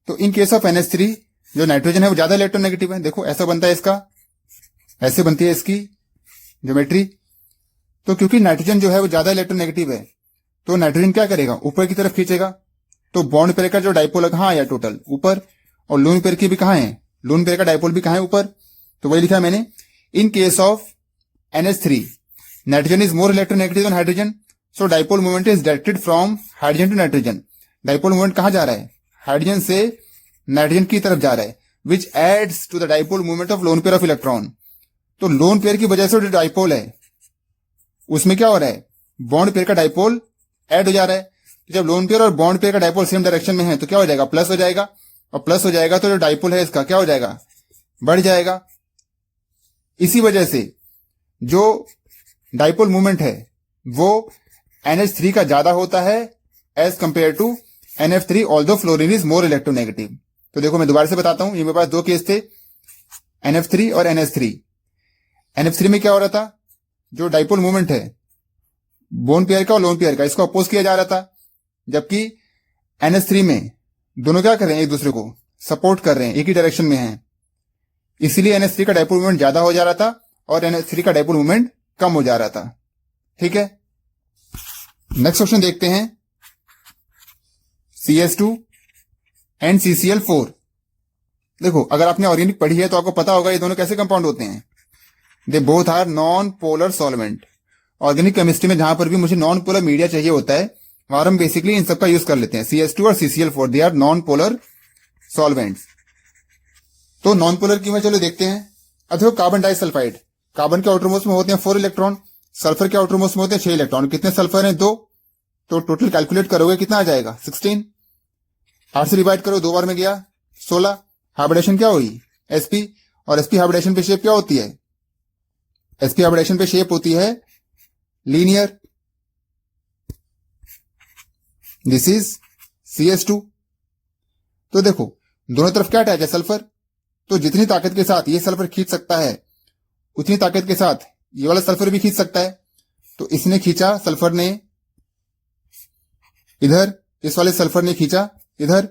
तो इन केस ऑफ NH3 जो नाइट्रोजन है वो ज्यादा इलेक्ट्रोनेगेटिव है। देखो ऐसा बनता है इसका, ऐसे बनती है इसकी ज्योमेट्री। तो क्योंकि नाइट्रोजन जो है वो ज्यादा इलेक्ट्रोनेगेटिव है, तो नाइट्रोजन क्या करेगा, ऊपर की तरफ खींचेगा। तो बॉन्ड पेयर का जो डाइपोल है कहाँ आया, टोटल ऊपर, और लोन पेयर की भी कहाँ है, लोन पेयर का डाइपोल भी कहाँ है, ऊपर। तो वही लिखा मैंने, in case of NH3 nitrogen is more electronegative than hydrogen, so dipole movement is directed from hydrogen to nitrogen. Dipole movement कहाँ जा रहा है, हाइड्रोजन से नाइट्रोजन की तरफ जा रहा है, which adds to the dipole movement of lone pair of electron. तो लोन पेयर की वजह से जो डाइपोल है उसमें क्या हो रहा है, बॉन्ड पेयर का डाइपोल ऐड हो जा रहा है। जब लोन पेयर और बॉन्ड पेयर का डाइपोल सेम डायरेक्शन में है तो क्या हो जाएगा, प्लस हो जाएगा, और प्लस हो जाएगा तो जो डाइपोल है इसका क्या हो जाएगा, बढ़ जाएगा। इसी वजह से जो डाइपोल मूवमेंट है वो NH3 का ज्यादा होता है as compare to NF3, although fluorine is more electronegative. तो देखो मैं दोबारा से बताता हूं, ये मेरे पास दो केस थे, NF3 और NH3। NF3 में क्या हो रहा था, जो डाइपोल मूवमेंट है बोन पेयर का और लोन पेयर का, इसको अपोज किया जा रहा था, जबकि NH3 में दोनों क्या कर रहे हैं, एक दूसरे को सपोर्ट कर रहे हैं, एक ही डायरेक्शन में हैं। इसीलिए NH3 का डाइपोल मूवमेंट ज्यादा हो जा रहा था और NH3 का डाइपोल मूवमेंट कम हो जा रहा था। ठीक है, नेक्स्ट क्वेश्चन देखते हैं, CS2 एंड CCl4। देखो अगर आपने ऑर्गेनिक पढ़ी है तो आपको पता होगा ये दोनों कैसे कंपाउंड होते हैं। They both are non polar solvent. Organic chemistry में जहां पर भी मुझे नॉन पोलर मीडिया चाहिए होता है वहां हम बेसिकली इन सबका यूज कर लेते हैं। CS2 और CCl4 they are non polar solvents. तो नॉन पोलर की में चलो देखते हैं। अब देखो कार्बन डाइसल्फाइड, कार्बन के आउटरमोस्ट में होते हैं 4 इलेक्ट्रॉन, सल्फर के आउटरमोस्ट में होते हैं 6 इलेक्ट्रॉन। कितने सल्फर हैं, 2। तो टोटल कैलकुलेट करोगे कितना आ जाएगा, 16। 8 से डिवाइड करो, 2 बार में गया 16। हाइब्रिडेशन क्या हुई, sp, और sp हाइब्रिडेशन पे शेप क्या होती है, sp हाइब्रिडेशन पे शेप होती है लीनियर। This is CS2। तो देखो दोनों तरफ क्या अटैच है, सल्फर। तो जितनी ताकत के साथ ये सल्फर खींच सकता है उतनी ताकत के साथ ये वाला सल्फर भी खींच सकता है। तो इसने खींचा, सल्फर ने इधर, इस वाले सल्फर ने खींचा इधर।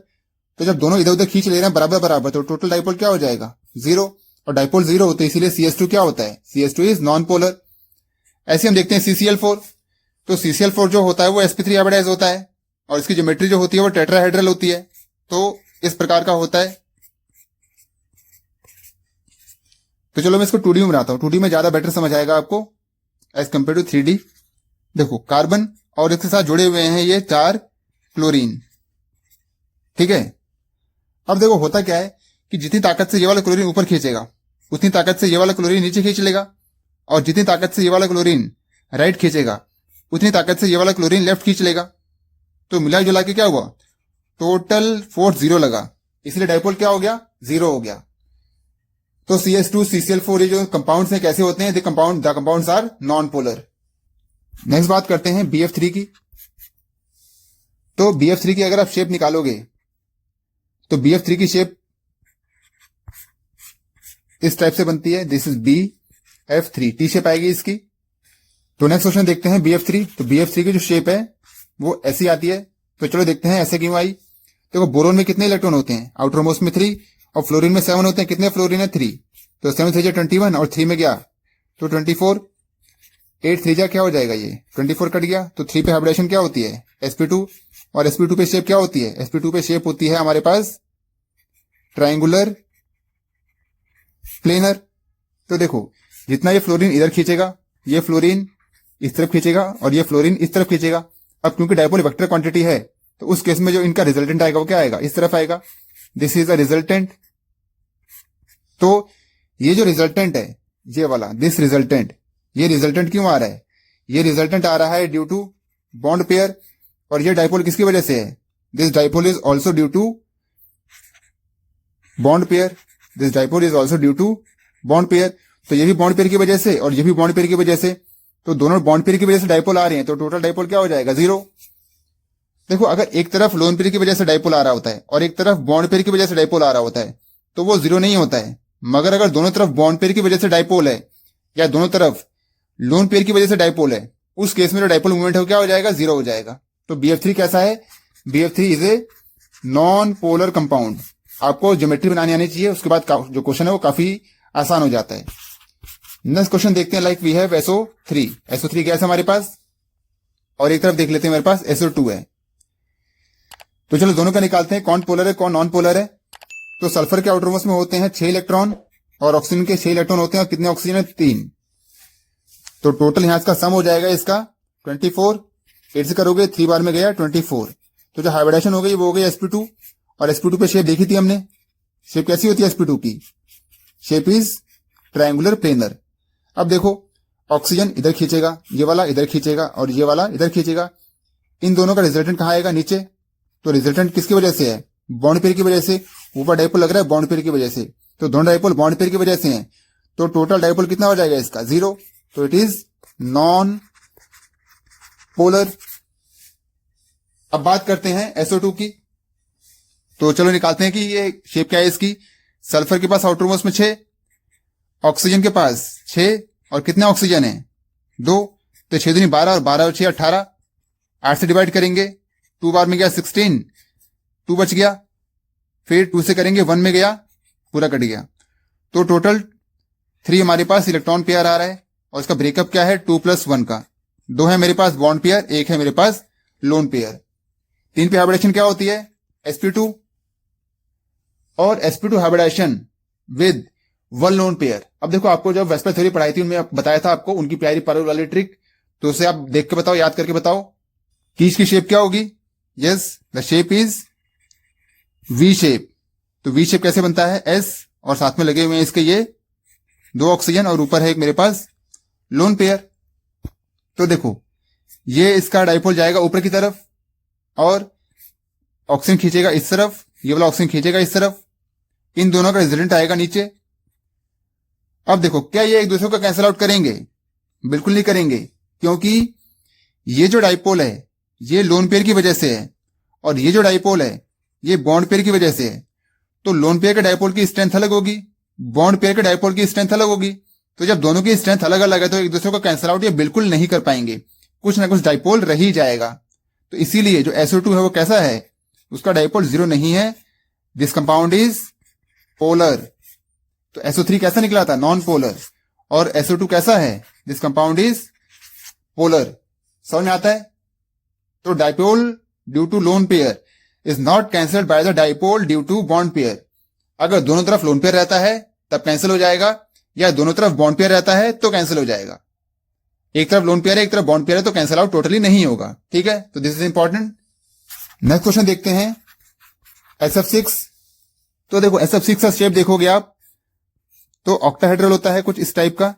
तो जब दोनों इधर उधर खींच ले रहे हैं बराबर बराबर, तो टोटल डाइपोल क्या हो जाएगा, 0। और डाइपोल 0 होते हैं, इसीलिए CS2 क्या होता है, CS2 इज नॉन पोलर। ऐसे हम देखते हैं CCl4। तो CCl4 जो होता है वो sp3 हाइब्रिडाइज होता है, और इसकी ज्योमेट्री जो होती है वो टेट्राहेड्रल होती है। तो इस प्रकार का होता है। तो चलो मैं इसको 2D में बनाता हूं, 2D में ज्यादा बेटर समझ आएगा आपको एज कंपेयर टू 3D। देखो कार्बन और इसके साथ जुड़े हुए हैं ये 4 क्लोरीन। ठीक है, अब देखो होता क्या है कि जितनी ताकत से ये वाला क्लोरीन ऊपर खींचेगा उतनी ताकत से ये वाला क्लोरीन नीचे खींच लेगा, और जितनी ताकत से ये वाला क्लोरीन राइट खींचेगा उतनी ताकत से ये वाला क्लोरीन लेफ्ट खींच लेगा। तो मिला जुला के क्या हुआ, टोटल फोर्स 0 लगा, इसलिए डाइपोल क्या हो गया, 0 हो गया। तो CS2 CCl4 ये जो कंपाउंड्स हैं कैसे होते हैं, the compounds are non polar. Next बात करते हैं BF3 की। तो BF3 की अगर आप शेप निकालोगे तो BF3 की शेप इस टाइप से बनती है, this is BF3, T shape आएगी इसकी। तो नेक्स्ट क्वेश्चन देखते हैं BF3। तो BF3 की जो शेप है वो ऐसी आती है। तो चलो देखते हैं ऐसे क्यों आई। देखो बोरोन में कितने इलेक्ट्रॉन होते हैं, आउटरमोस्ट में 3, और फ्लोरीन में 7 होते हैं। कितने फ्लोरीन है, 3। तो 7 3 21 और 3 में गया तो 24। 8 3 क्या हो जाएगा, ये 24 कट गया। तो 3 पे हाइब्रिडेशन क्या होती है, sp2, और sp2 पे शेप क्या होती है, sp2 पे शेप होती है हमारे पास ट्राइंगुलर प्लेनर। तो देखो जितना ये फ्लोरीन इधर खींचेगा, ये फ्लोरीन इस तरफ खींचेगा, और ये फ्लोरीन इस तरफ खींचेगा। अब क्योंकि डाइपोल वेक्टर क्वांटिटी है तो उस केस में जो इनका रिजल्टेंट आएगा वो क्या आएगा, इस तरफ आएगा। This is a resultant. तो ये जो रिजल्टेंट है ये वाला, दिस रिजल्टेंट, ये रिजल्टेंट क्यों आ रहा है, ये रिजल्टेंट आ रहा है ड्यू टू बॉन्ड पेयर। और ये डाइपोल किसकी वजह से है, this dipole is also due to bond pair. This dipole is also due to bond pair. तो ये भी बॉन्ड पेयर की वजह से और ये भी बॉन्ड पेयर की वजह से, तो दोनों बॉन्ड पेयर की वजह से डाइपोल आ रहे हैं। तो टोटल डाइपोल क्या हो जाएगा, 0। देखो अगर एक तरफ लोन पेयर की वजह से डाइपोल आ रहा होता है और एक तरफ बॉन्ड पेयर की वजह से डाइपोल आ रहा होता है तो वो 0 नहीं होता है। मगर अगर दोनों तरफ बॉन्ड पेयर की वजह से डाइपोल है या दोनों तरफ लोन पेयर की वजह से डाइपोल है, उस केस में जो डाइपोल मूवमेंट है वो क्या हो जाएगा, 0 हो जाएगा। तो BF3 कैसा है, BF3 is a non polar compound. आपको ज्योमेट्री बनानी आनी चाहिए, उसके बाद जो क्वेश्चन है वो काफी आसान हो जाता है। नेक्स्ट क्वेश्चन देखते हैं। Like we have SO3। SO3 gas हमारे पास, और एक तरफ देख लेते हैं मेरे पास SO2 है। तो चलो दोनों का निकालते हैं, कौन पोलर है कौन नॉन पोलर है। तो सल्फर के आउटरमोस्ट में होते हैं 6 इलेक्ट्रॉन और ऑक्सीजन के 6 इलेक्ट्रॉन होते हैं, और कितने ऑक्सीजन है 3। तो टोटल यहां इसका सम हो जाएगा इसका 24। 8 से करोगे 3 बार में गया 24। तो जो हाइब्रिडेशन हो गई वो हो गई sp2। और sp2 पे शेप देखी थी हमने, शेप कैसी होती है sp2 की, शेप इज ट्रायंगुलर प्लेनर। अब देखो ऑक्सीजन इधर खींचेगा, ये वाला इधर खींचेगा और ये वाला इधर खींचेगा। इन दोनों का रिजल्टेंट कहां आएगा, नीचे। तो रिजल्टेंट किसकी वजह से है, बॉन्ड पेयर की वजह से। ऊपर डाइपोल लग रहा है बॉन्ड पेयर की वजह से, तो दोनों डाइपोल बॉन्ड पेयर की वजह से हैं। तो टोटल डाइपोल कितना हो जाएगा इसका 0। तो इट इज नॉन पोलर। अब बात करते हैं SO2 की। तो चलो निकालते हैं कि ये शेप क्या है इसकी। सल्फर के पास आउटरमोस्ट में 6, ऑक्सीजन के पास 6, और कितने ऑक्सीजन है 2। तो 6 दूनी 12 और 12 और 6 18। 8 से डिवाइड करेंगे, 2 बार में गया 16, 2 बच गया। फिर 2 से करेंगे 1 में गया, पूरा कट गया। तो टोटल 3 हमारे पास इलेक्ट्रॉन पेयर आ रहा है, और इसका ब्रेकअप क्या है 2+1 का। 2 है मेरे पास बॉन्ड पेयर, 1 है मेरे पास लोन पेयर। 3 पे हाइब्रिडेशन क्या होती है sp2, और sp2 hybridisation with 1 lone pair. अब देखो आपको जब वेस्पर थ्योरी पढ़ाई थी उनमें बताया था आपको उनकी प्यारी पारुल वाली ट्रिक, तो उसे आप देख के बताओ, याद करके बताओ कि इसकी शेप क्या होगी। Yes, the shape is V shape. तो वी शेप कैसे बनता है, S और साथ में लगे हुए हैं इसके ये 2 ऑक्सीजन, और ऊपर है एक मेरे पास लोन पेयर। तो देखो ये इसका डाइपोल जाएगा ऊपर की तरफ, और ऑक्सीजन खींचेगा इस तरफ, ये वाला ऑक्सीजन खींचेगा इस तरफ। इन दोनों का रिजल्टेंट आएगा नीचे। अब देखो क्या ये एक दूसरे को कैंसिल आउट करेंगे, बिल्कुल नहीं करेंगे, क्योंकि ये जो डाइपोल है ये लोन पेयर की वजह से है, और ये जो डाइपोल है ये बॉन्ड पेयर की वजह से है। तो लोन पेयर के डाइपोल की स्ट्रेंथ अलग होगी, बॉन्ड पेयर के डाइपोल की स्ट्रेंथ अलग होगी। तो जब दोनों की स्ट्रेंथ अलग अलग है तो एक दूसरे को कैंसिल आउट ये बिल्कुल नहीं कर पाएंगे, कुछ ना कुछ डाइपोल रह ही जाएगा। तो इसीलिए जो SO2 है वो कैसा है, उसका डाइपोल 0 नहीं है। This compound is polar. तो SO3 कैसा निकला था, नॉन पोलर। और SO2 कैसा है, दिस कंपाउंड इज पोलर। समझ में आता है। तो dipole due to lone pair is not cancelled by the dipole due to bond pair. अगर दोनों तरफ लोन पेयर रहता है तब कैंसिल हो जाएगा, या दोनों तरफ बॉन्ड पेयर रहता है तो कैंसिल हो जाएगा। एक तरफ लोन पेयर है एक तरफ बॉन्ड पेयर है तो कैंसिल आउट टोटली नहीं होगा। ठीक है, तो this is important. Next question देखते हैं SF6। तो देखो SF6 का शेप देखोगे आप तो ऑक्टाहेड्रल होता है कुछ इस टाइप का,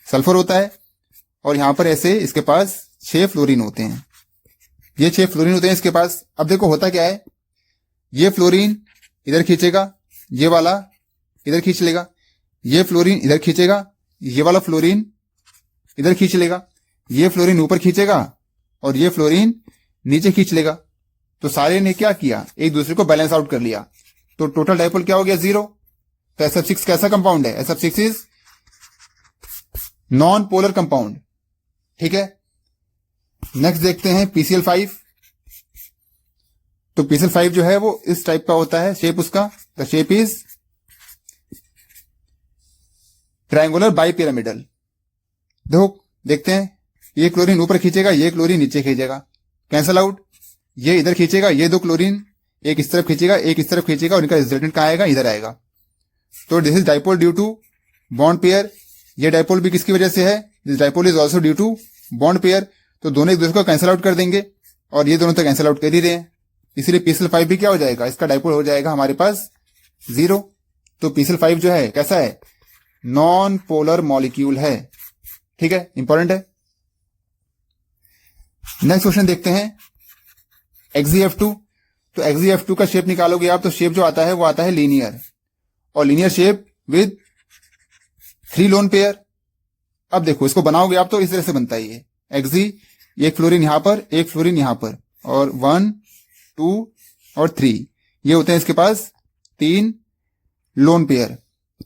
सल्फर होता है, और यहां पर ऐसे इसके पास 6 फ्लोरीन होते हैं। ये 6 फ्लोरीन होते हैं इसके पास। अब देखो होता क्या है, ये फ्लोरीन इधर खींचेगा, ये वाला इधर खींच लेगा, ये फ्लोरीन इधर खींचेगा, ये वाला फ्लोरीन इधर खींच लेगा, ये फ्लोरीन ऊपर खींचेगा और ये फ्लोरीन नीचे खींच लेगा। तो सारे ने क्या किया, एक दूसरे को बैलेंस आउट कर लिया। तो टोटल डाइपोल क्या हो गया 0। तो SF6 कैसा कंपाउंड है, SF6 is non polar compound. ठीक है, नेक्स्ट देखते हैं PCl5। तो PCl5 जो है वो इस टाइप का होता है शेप उसका। The shape is triangular bipyramidal. देखो देखते हैं, ये क्लोरीन ऊपर खींचेगा, ये क्लोरीन नीचे खींचेगा, कैंसल आउट। ये इधर खींचेगा, ये 2 क्लोरीन एक इस तरफ खींचेगा एक इस तरफ खींचेगा, और इनका रिजल्टेंट कहां आएगा, इधर आएगा। तो this is dipole due to bond pair. ये डाइपोल भी किसकी वजह से है, this dipole is also due to bond pair. तो दोनों एक दूसरे को कैंसिल आउट कर देंगे, और ये दोनों तो कैंसिल आउट कर ही रहे हैं, इसलिए PCl5 भी क्या हो जाएगा, इसका डाइपोल हो जाएगा हमारे पास 0। तो PCl5 जो है कैसा है, नॉन पोलर मॉलिक्यूल है। ठीक है, इंपॉर्टेंट है। नेक्स्ट क्वेश्चन देखते हैं XeF2। तो XeF2 का शेप निकालोगे आप तो शेप जो आता है वो आता है लीनियर, और linear shape with 3 lone pair. अब देखो इसको बनाओगे आप तो इस तरह से बनता है ये Xe, एक फ्लोरीन यहां पर एक फ्लोरीन यहां पर, और 1 2 और 3 ये होते हैं इसके पास 3 लोन पेयर।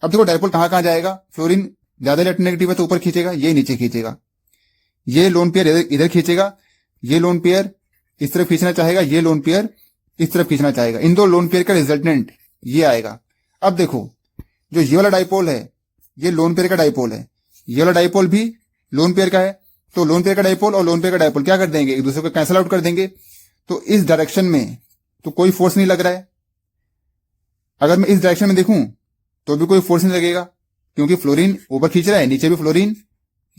अब देखो डाइपोल कहां कहां जाएगा, फ्लोरीन ज्यादा इलेक्ट्रोनेगेटिव है तो ऊपर खींचेगा, ये नीचे खींचेगा, ये लोन पेयर इधर खींचेगा, ये लोन पेयर इस तरफ खींचना चाहेगा, ये लोन पेयर इस तरफ खींचना चाहेगा। इन दो लोन पेयर का रिजल्टेंट ये आएगा। अब देखो, जो ये वाला डाइपोल है ये लोन पेयर का डाइपोल है, ये वाला डाइपोल भी लोन पेयर का है। तो लोन पेयर का डाइपोल और लोन पेयर का डाइपोल क्या कर देंगे, एक दूसरे को कैंसिल आउट कर देंगे। तो इस डायरेक्शन में तो कोई फोर्स नहीं लग रहा है। अगर मैं इस डायरेक्शन में देखूं तो भी कोई फोर्स नहीं लगेगा, क्योंकि फ्लोरीन ऊपर खींच रहा है, नीचे भी फ्लोरीन,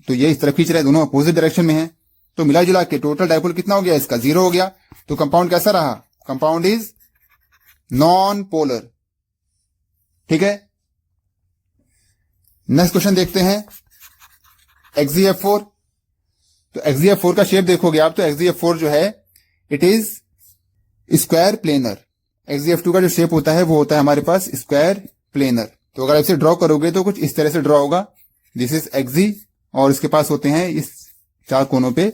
तो ये इस तरफ खींच रहा है, दोनों अपोजिट डायरेक्शन में है। तो मिला जुला के टोटल डाइपोल कितना हो गया, इसका 0 हो गया। तो कंपाउंड कैसा रहा, कंपाउंड इज नॉन पोलर। ठीक है, नेक्स्ट क्वेश्चन देखते हैं, XgF4। तो XgF4 का शेप देखोगे आप, तो XgF4 जो है it is square planar. XgF2 का जो शेप होता है वो होता है हमारे पास स्क्वायर प्लेनर। तो अगर इसे ड्रॉ करोगे तो कुछ इस तरह से ड्रॉ होगा, दिस इज Xg, और इसके पास होते हैं इस 4 कोनों पे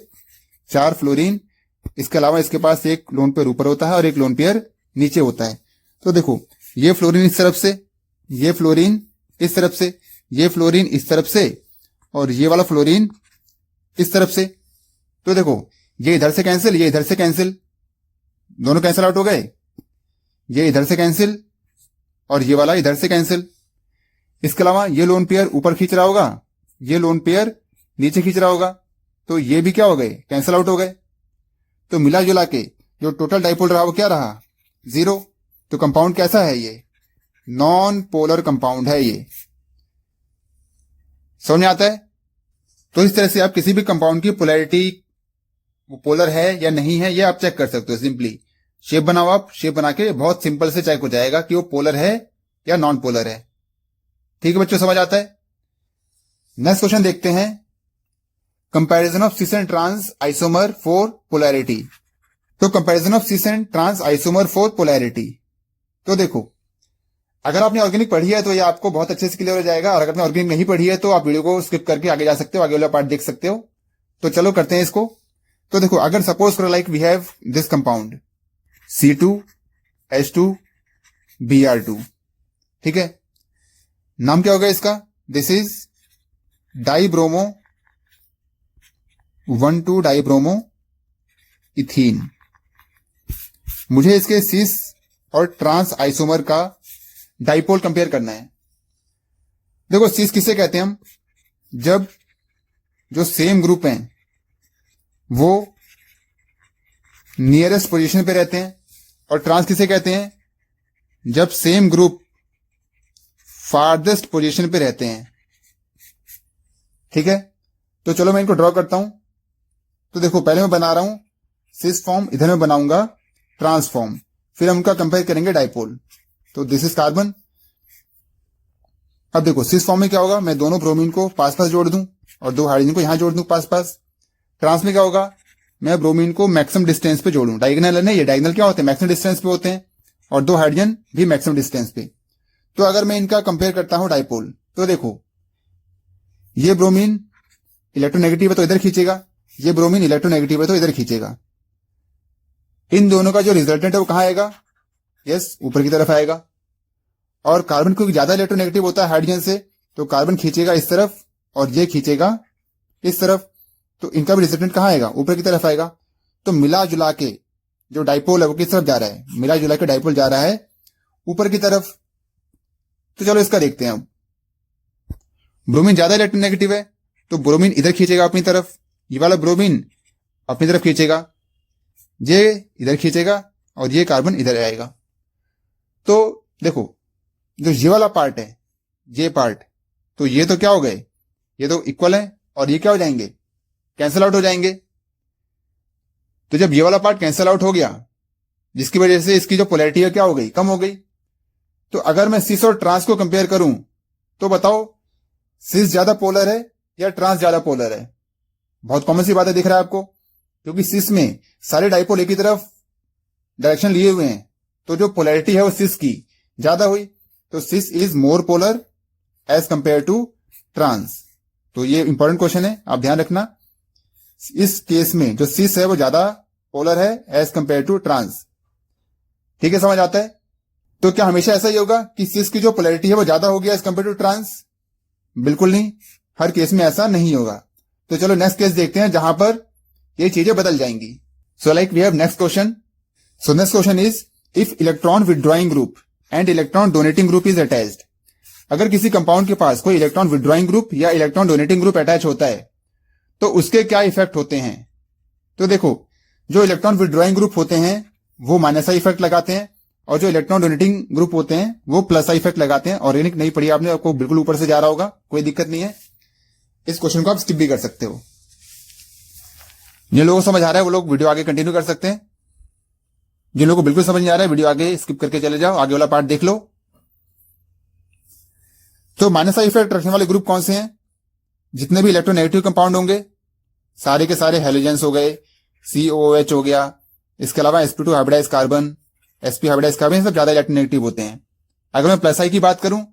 4 फ्लोरीन। इसके अलावा इसके पास एक लोन पेयर ऊपर होता है और एक लोन पेयर नीचे होता है। तो देखो, ये फ्लोरीन इस तरफ से, ये फ्लोरीन इस तरफ से, ये फ्लोरीन इस तरफ से, और ये वाला फ्लोरीन इस तरफ से। तो देखो, ये इधर से कैंसिल, ये इधर से कैंसिल, दोनों कैंसिल आउट हो गए। ये इधर से कैंसिल और ये वाला इधर से कैंसिल। इसके अलावा ये लोन पेयर ऊपर खींच रहा होगा, ये लोन पेयर नीचे खींच रहा होगा, तो ये भी क्या हो गए, कैंसिल आउट हो गए। तो मिला जुला के जो टोटल डाइपोल रहा वो क्या रहा, 0। तो कंपाउंड कैसा है, ये नॉन पोलर कंपाउंड है। ये समझ में आता है। तो इस तरह से आप किसी भी कंपाउंड की पोलैरिटी, वो पोलर है या नहीं है, ये आप चेक कर सकते हो। सिंपली शेप बनाओ, आप शेप बना के बहुत सिंपल से चेक हो जाएगा कि वो पोलर है या नॉन पोलर है। ठीक है बच्चों, समझ आता है। नेक्स्ट क्वेश्चन देखते हैं, comparison of cis and trans isomer for polarity. तो comparison of cis and trans isomer for polarity. तो देखो, अगर आपने ऑर्गेनिक पढ़ी है तो ये आपको बहुत अच्छे से क्लियर हो जाएगा, और अगर आपने ऑर्गेनिक नहीं पढ़ी है तो आप वीडियो को स्किप करके आगे जा सकते हो, आगे वाला पार्ट देख सकते हो। तो चलो करते हैं इसको। तो देखो, अगर सपोज करो like we have this compound C2H2Br2, ठीक है, नाम क्या होगा इसका, this is dibromo 1,2 dibromo ethene. मुझे इसके सिस और ट्रांस आइसोमर का डाइपोल कंपेयर करना है। देखो, सिस किसे कहते हैं हम, जब जो सेम ग्रुप हैं वो नियरेस्ट पोजीशन पे रहते हैं, और ट्रांस किसे कहते हैं, जब सेम ग्रुप फारदेस्ट पोजीशन पे रहते हैं। ठीक है, तो चलो मैं इनको ड्रॉ करता हूं। तो देखो, पहले मैं बना रहा हूं सिस फॉर्म, इधर मैं बनाऊंगा ट्रांस फॉर्म, फिर हम उनका कंपेयर करेंगे डाइपोल। तो दिस इज कार्बन। अब देखो, सिस फॉर्म में क्या होगा, मैं दोनों ब्रोमीन को पास पास जोड़ दूं और 2 हाइड्रोजन को यहां जोड़ दूं पास पास। ट्रांस में क्या होगा, मैं ब्रोमीन को मैक्सिमम डिस्टेंस पे जोड़ूं, डायगोनल है ना, ये डायगोनल क्या होते हैं, मैक्सिमम डिस्टेंस पे होते हैं, और 2 हाइड्रोजन भी मैक्सिमम डिस्टेंस पे। तो अगर मैं इनका कंपेयर करता हूं डाइपोल, तो देखो, ये ब्रोमीन इलेक्ट्रोनेगेटिव है तो इधर खींचेगा, ये ब्रोमीन इलेक्ट्रोनेगेटिव है तो इधर खींचेगा। इन दोनों का जो रिजल्टेंट है वो कहां आएगा, यस, ऊपर की तरफ आएगा। और कार्बन क्योंकि ज्यादा इलेक्ट्रोनेगेटिव होता है हाइड्रोजन से, तो कार्बन खींचेगा इस तरफ और ये खींचेगा इस तरफ, तो इनका भी रिजल्टेंट कहां आएगा, ऊपर की तरफ आएगा। तो मिला जुला के जो डाइपोल है वो किस तरफ जा रहा है, मिला जुला के डाइपोल जा रहा है ऊपर की तरफ। तो चलो इसका देखते हैं। अब ब्रोमीन ज्यादा इलेक्ट्रोनेगेटिव है तो ब्रोमीन इधर खींचेगा अपनी तरफ, ये वाला ब्रोमीन अपनी तरफ खींचेगा, ये इधर खींचेगा और ये कार्बन इधर आएगा। तो देखो, जो ये वाला पार्ट है, ये पार्ट, तो ये तो क्या हो गए, ये तो इक्वल है, और ये क्या हो जाएंगे, कैंसिल आउट हो जाएंगे। तो जब ये वाला पार्ट कैंसिल आउट हो गया, जिसकी वजह से इसकी जो पोलैरिटी है क्या हो गई, कम हो गई। तो अगर मैं सिस और ट्रांस को कंपेयर करूं तो बताओ, सिस ज्यादा पोलर है या ट्रांस ज्यादा पोलर है। बहुत कॉमन सी बात है, दिख रहा है आपको, क्योंकि सिस में सारे डाइपोल एक ही तरफ डायरेक्शन लिए हुए हैं, तो जो पोलैरिटी है वो सिस की ज्यादा हुई। तो cis is more polar as compare to trans. तो ये इंपॉर्टेंट क्वेश्चन है, आप ध्यान रखना। इस केस में जो सिस है वो ज्यादा पोलर है एज कंपेयर टू ट्रांस। ठीक है, समझ आता है। तो क्या हमेशा ऐसा ही होगा कि सिस की जो पोलैरिटी है वो ज्यादा होगी एज कंपेयर टू ट्रांस? बिल्कुल नहीं, हर केस में ऐसा नहीं होगा। तो चलो नेक्स्ट केस देखते हैं जहां पर ये चीजें बदल जाएंगी। So like we have next question. So next question is if electron withdrawing group and electron donating group is attached, अगर किसी कंपाउंड के पास कोई इलेक्ट्रॉन विथड्रॉइंग ग्रुप या इलेक्ट्रॉन डोनेटिंग ग्रुप अटैच होता है तो उसके क्या इफेक्ट होते हैं। तो देखो, जो इलेक्ट्रॉन विथड्रॉइंग ग्रुप होते हैं वो माइनस आई इफेक्ट लगाते हैं और जो इलेक्ट्रॉन डोनेटिंग ग्रुप होते हैं वो प्लस आई इफेक्ट लगाते हैं। ऑर्गेनिक नहीं पढ़ी आपने, आपको बिल्कुल ऊपर से जा रहा होगा, कोई दिक्कत नहीं है, इस क्वेश्चन को आप स्किप भी कर सकते हो। जिन लोगों को समझ आ रहा है वो लोग वीडियो आगे कंटिन्यू कर सकते हैं, जिन लोगों को बिल्कुल समझ नहीं आ रहा है वीडियो आगे स्किप करके चले जाओ, आगे वाला पार्ट देख लो। तो माइनस आई इफेक्ट रखने वाले ग्रुप कौन से हैं? जितने भी इलेक्ट्रोनेगेटिव कंपाउंड होंगे सारे के सारे हेलोजेंस हो गए, COOH हो गया, इसके अलावा sp2 hybridise carbon, sp hybridise carbon, सब ज्यादा इलेक्ट्रोनेगेटिव होते हैं। अगर मैं प्लस आई की बात करूं